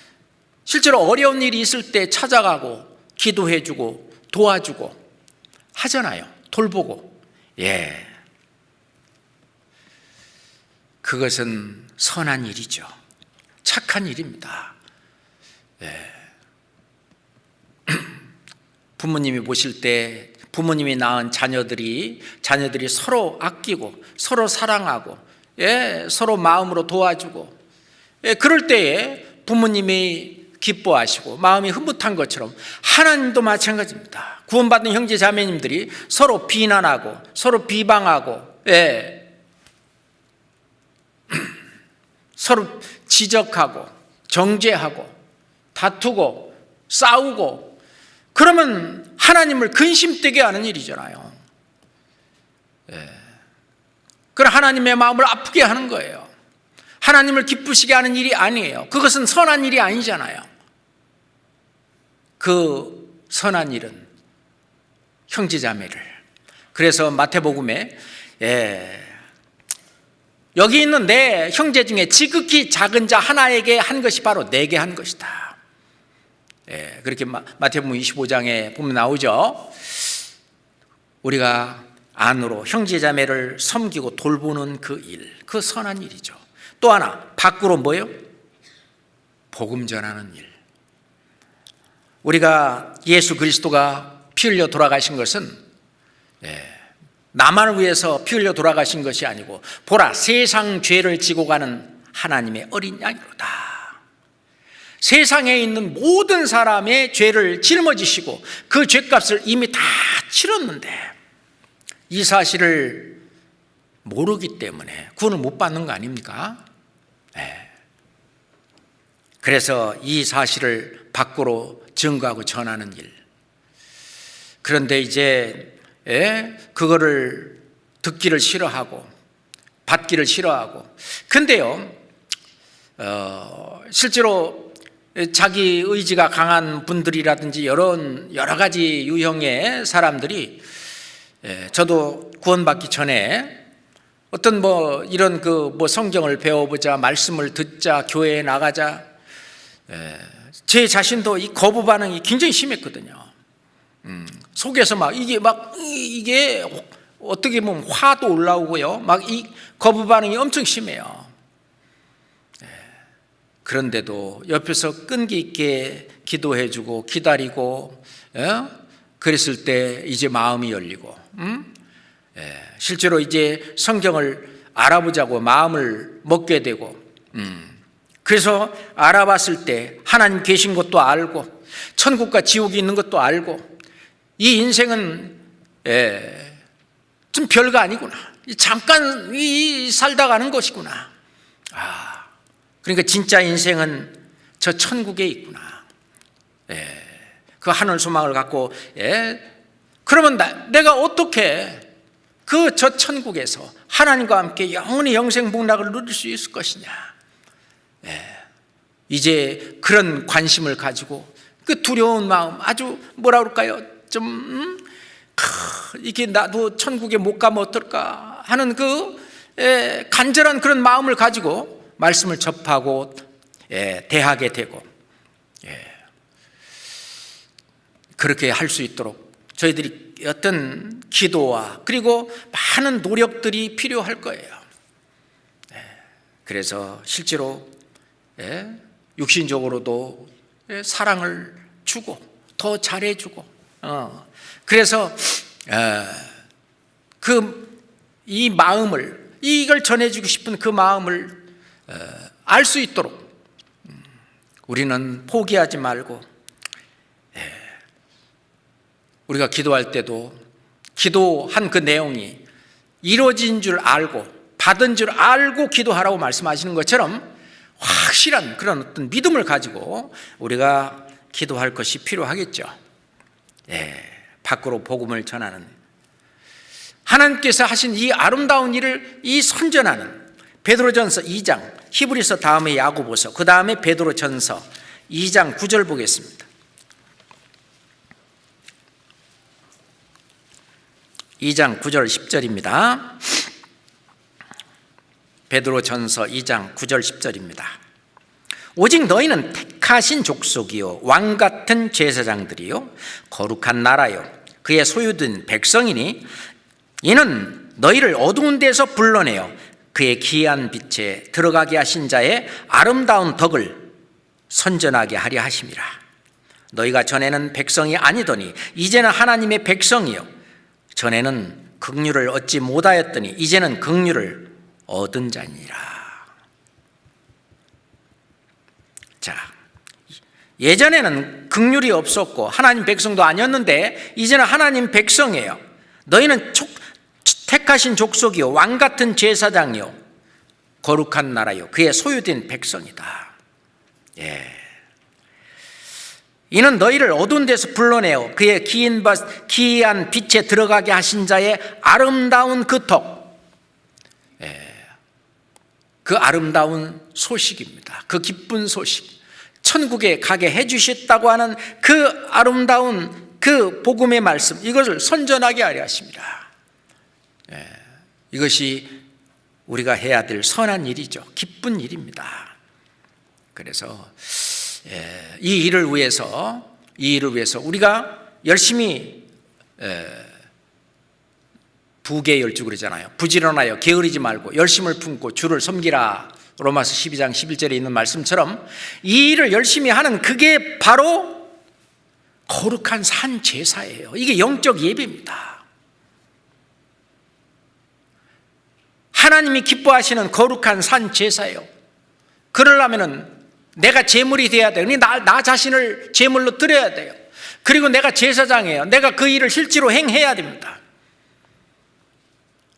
실제로 어려운 일이 있을 때 찾아가고 기도해주고 도와주고 하잖아요. 돌보고. 그것은 선한 일이죠. 착한 일입니다. 부모님이 보실 때 부모님이 낳은 자녀들이 서로 아끼고 서로 사랑하고 서로 마음으로 도와주고 그럴 때에 부모님이 기뻐하시고 마음이 흐뭇한 것처럼 하나님도 마찬가지입니다. 구원받은 형제 자매님들이 서로 비난하고 서로 비방하고 서로 지적하고 정죄하고 다투고 싸우고 그러면 하나님을 근심되게 하는 일이잖아요. 그럼 하나님의 마음을 아프게 하는 거예요. 하나님을 기쁘시게 하는 일이 아니에요. 그것은 선한 일이 아니잖아요. 그 선한 일은 형제자매를, 그래서 마태복음에 여기 있는 내 형제 중에 지극히 작은 자 하나에게 한 것이 바로 내게 한 것이다. 그렇게 마태복음 25장에 보면 나오죠. 우리가 안으로 형제자매를 섬기고 돌보는 그 일, 그 선한 일이죠. 또 하나 밖으로 뭐예요? 복음 전하는 일. 우리가 예수 그리스도가 피 흘려 돌아가신 것은 나만을 위해서 피 흘려 돌아가신 것이 아니고 보라 세상 죄를 지고 가는 하나님의 어린 양이로다. 세상에 있는 모든 사람의 죄를 짊어지시고 그 죄값을 이미 다 치렀는데 이 사실을 모르기 때문에 구원을 못 받는 거 아닙니까? 그래서 이 사실을 밖으로 증거하고 전하는 일. 그런데 이제 그거를 듣기를 싫어하고 받기를 싫어하고, 근데요 실제로 자기 의지가 강한 분들이라든지 여러 가지 유형의 사람들이, 저도 구원받기 전에 어떤 뭐 이런 그 뭐 성경을 배워보자, 말씀을 듣자, 교회에 나가자, 제 자신도 이 거부 반응이 굉장히 심했거든요. 속에서 이게 어떻게 보면 화도 올라오고요, 막 이 거부 반응이 엄청 심해요. 그런데도 옆에서 끈기 있게 기도해주고 기다리고, 그랬을 때 이제 마음이 열리고, 실제로 이제 성경을 알아보자고 마음을 먹게 되고, 그래서 알아봤을 때 하나님 계신 것도 알고 천국과 지옥이 있는 것도 알고, 이 인생은 좀 별거 아니구나, 잠깐 살다 가는 것이구나. 그러니까 진짜 인생은 저 천국에 있구나. 그 하늘 소망을 갖고, 그러면 내가 어떻게 그 저 천국에서 하나님과 함께 영원히 영생복락을 누릴 수 있을 것이냐. 이제 그런 관심을 가지고 그 두려운 마음, 아주 뭐라 그럴까요, 좀 이게 나도 천국에 못 가면 어떨까 하는 그 간절한 그런 마음을 가지고 말씀을 접하고 대하게 되고, 그렇게 할 수 있도록 저희들이 어떤 기도와 그리고 많은 노력들이 필요할 거예요. 그래서 실제로 육신적으로도 사랑을 주고 더 잘해주고, 그래서 이 마음을, 이걸 전해주고 싶은 그 마음을 알 수 있도록 우리는 포기하지 말고, 우리가 기도할 때도 기도한 그 내용이 이루어진 줄 알고 받은 줄 알고 기도하라고 말씀하시는 것처럼 확실한 그런 어떤 믿음을 가지고 우리가 기도할 것이 필요하겠죠. 밖으로 복음을 전하는, 하나님께서 하신 이 아름다운 일을 이 선전하는 베드로전서 2장, 히브리서 다음에 야고보서, 그 다음에 베드로전서 2장 9절 보겠습니다. 2장 9절 10절입니다. 베드로전서 2장 9절 10절입니다. 오직 너희는 택하신 족속이요 왕같은 제사장들이요 거룩한 나라요 그의 소유된 백성이니, 이는 너희를 어두운 데서 불러내어 그의 기이한 빛에 들어가게 하신 자의 아름다운 덕을 선전하게 하려 하심이라. 너희가 전에는 백성이 아니더니 이제는 하나님의 백성이요, 전에는 긍휼을 얻지 못하였더니 이제는 긍휼을 얻은 자니라. 자, 예전에는 긍휼이 없었고 하나님 백성도 아니었는데 이제는 하나님 백성이에요. 너희는 택하신 족속이요 왕같은 제사장이요 거룩한 나라요 그의 소유된 백성이다. 이는 너희를 어두운 데서 불러내어 그의 기이한 빛에 들어가게 하신 자의 아름다운 그 덕, 그 아름다운 소식입니다. 그 기쁜 소식, 천국에 가게 해주셨다고 하는 그 아름다운 그 복음의 말씀, 이것을 선전하게 하려 하십니다. 이것이 우리가 해야 될 선한 일이죠. 기쁜 일입니다. 그래서 이 일을 위해서 우리가 열심히 부계열주 그러잖아요. 부지런하여 게으르지 말고 열심을 품고 주를 섬기라. 로마서 12장 11절에 있는 말씀처럼 이 일을 열심히 하는, 그게 바로 거룩한 산 제사예요. 이게 영적 예배입니다. 하나님이 기뻐하시는 거룩한 산 제사예요. 그러려면은 내가 제물이 돼야 돼요. 나 자신을 제물로 드려야 돼요. 그리고 내가 제사장이에요. 내가 그 일을 실제로 행해야 됩니다.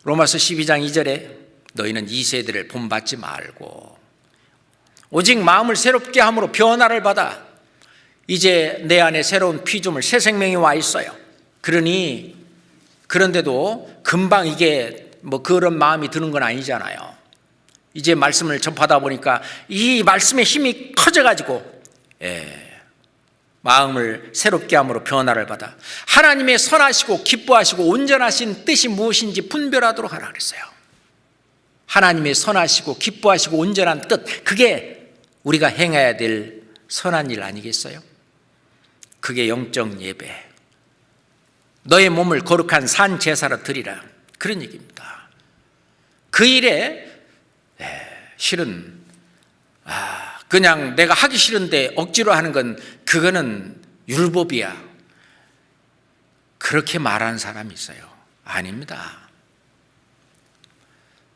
로마서 12장 2절에 너희는 이 세대를 본받지 말고 오직 마음을 새롭게 함으로 변화를 받아 이제 내 안에 새로운 피조물 새 생명이 와 있어요. 그런데도 금방 이게 뭐 그런 마음이 드는 건 아니잖아요. 이제 말씀을 접하다 보니까 이 말씀의 힘이 커져가지고 마음을 새롭게 함으로 변화를 받아 하나님의 선하시고 기뻐하시고 온전하신 뜻이 무엇인지 분별하도록 하라 그랬어요. 하나님의 선하시고 기뻐하시고 온전한 뜻, 그게 우리가 행해야 될 선한 일 아니겠어요? 그게 영적 예배, 너의 몸을 거룩한 산 제사로 드리라, 그런 얘기입니다. 그 일에 실은 그냥 내가 하기 싫은데 억지로 하는 건 그거는 율법이야, 그렇게 말하는 사람이 있어요. 아닙니다.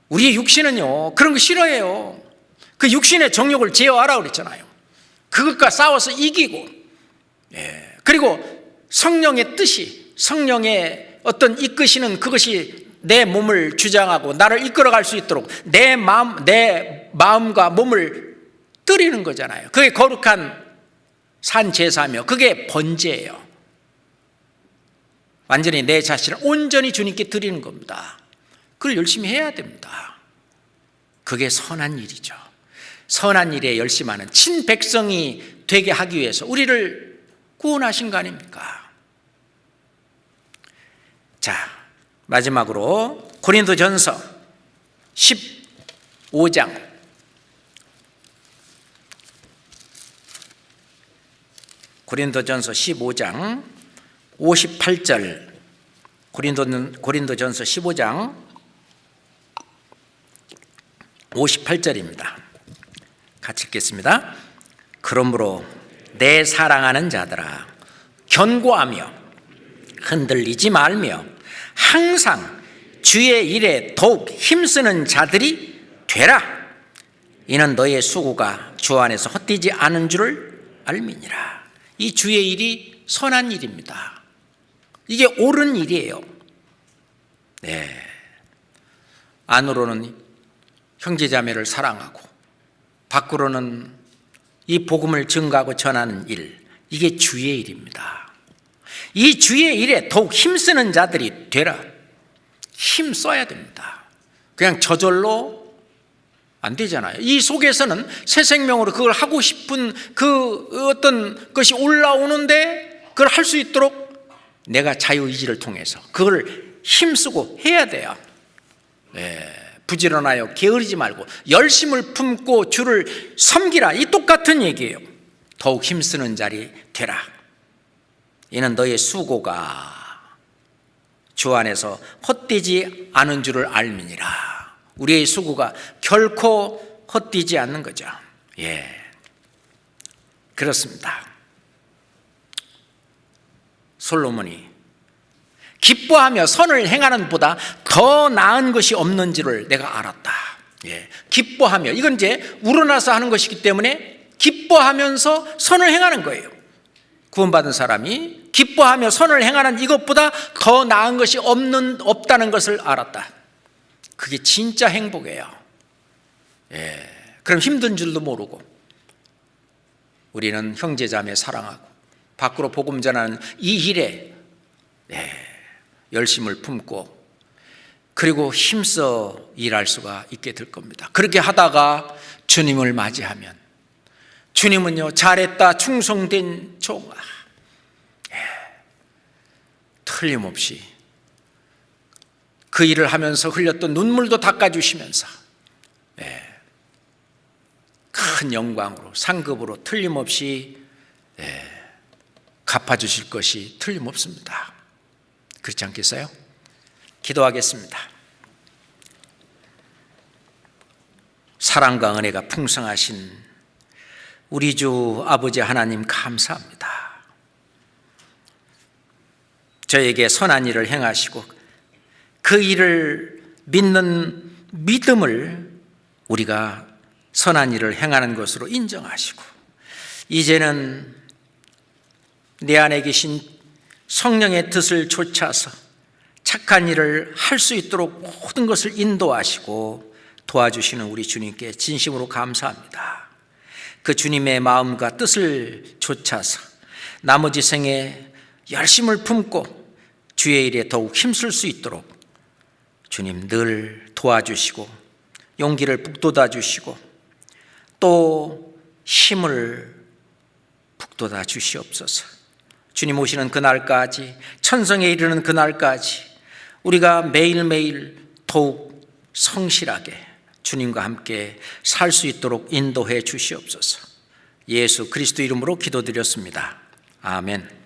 우리의 육신은요 그런 거 싫어해요. 그 육신의 정욕을 제어하라 그랬잖아요. 그것과 싸워서 이기고, 그리고 성령의 뜻이, 성령의 어떤 이끄시는 그것이 내 몸을 주장하고 나를 이끌어갈 수 있도록 내 마음과 몸을 뜨리는 거잖아요. 그게 거룩한 산 제사며 그게 번제예요. 완전히 내 자신을 온전히 주님께 드리는 겁니다. 그걸 열심히 해야 됩니다. 그게 선한 일이죠. 선한 일에 열심하는 친백성이 되게 하기 위해서 우리를 구원하신 거 아닙니까? 자, 마지막으로 고린도전서 15장 고린도전서 15장 58절, 고린도전서 15장 58절입니다. 같이 읽겠습니다. 그러므로 내 사랑하는 자들아, 견고하며 흔들리지 말며 항상 주의 일에 더욱 힘쓰는 자들이 되라. 이는 너의 수고가 주 안에서 헛되지 않은 줄을 알미니라. 이 주의 일이 선한 일입니다. 이게 옳은 일이에요. 안으로는 형제자매를 사랑하고 밖으로는 이 복음을 증거하고 전하는 일, 이게 주의 일입니다. 이 주의 일에 더욱 힘쓰는 자들이 되라. 힘 써야 됩니다. 그냥 저절로 안 되잖아요. 이 속에서는 새 생명으로 그걸 하고 싶은 그 어떤 것이 올라오는데 그걸 할 수 있도록 내가 자유의지를 통해서 그걸 힘쓰고 해야 돼요. 부지런하여 게으르지 말고 열심을 품고 주를 섬기라. 이 똑같은 얘기예요. 더욱 힘쓰는 자리 되라. 이는 너의 수고가 주 안에서 헛되지 않은 줄을 알미니라. 우리의 수고가 결코 헛되지 않는 거죠. 그렇습니다. 솔로몬이 기뻐하며 선을 행하는 보다 더 나은 것이 없는지를 내가 알았다. 기뻐하며, 이건 이제 우러나서 하는 것이기 때문에 기뻐하면서 선을 행하는 거예요. 구원받은 사람이 기뻐하며 선을 행하는 이것보다 더 나은 것이 없다는 것을 알았다. 그게 진짜 행복이에요. 그럼 힘든 줄도 모르고 우리는 형제자매 사랑하고 밖으로 복음 전하는 이 일에 열심을 품고 그리고 힘써 일할 수가 있게 될 겁니다. 그렇게 하다가 주님을 맞이하면 주님은요, 잘했다 충성된 종아, 틀림없이 그 일을 하면서 흘렸던 눈물도 닦아주시면서 큰 영광으로 상급으로 틀림없이 갚아주실 것이 틀림없습니다. 그렇지 않겠어요? 기도하겠습니다. 사랑과 은혜가 풍성하신 우리 주 아버지 하나님 감사합니다. 저에게 선한 일을 행하시고 그 일을 믿는 믿음을 우리가 선한 일을 행하는 것으로 인정하시고 이제는 내 안에 계신 성령의 뜻을 좇아서 착한 일을 할 수 있도록 모든 것을 인도하시고 도와주시는 우리 주님께 진심으로 감사합니다. 그 주님의 마음과 뜻을 좇아서 나머지 생에 열심을 품고 주의 일에 더욱 힘쓸 수 있도록 주님 늘 도와주시고 용기를 북돋아 주시고 또 힘을 북돋아 주시옵소서. 주님 오시는 그날까지, 천성에 이르는 그날까지 우리가 매일매일 더욱 성실하게 주님과 함께 살 수 있도록 인도해 주시옵소서. 예수 그리스도 이름으로 기도드렸습니다. 아멘.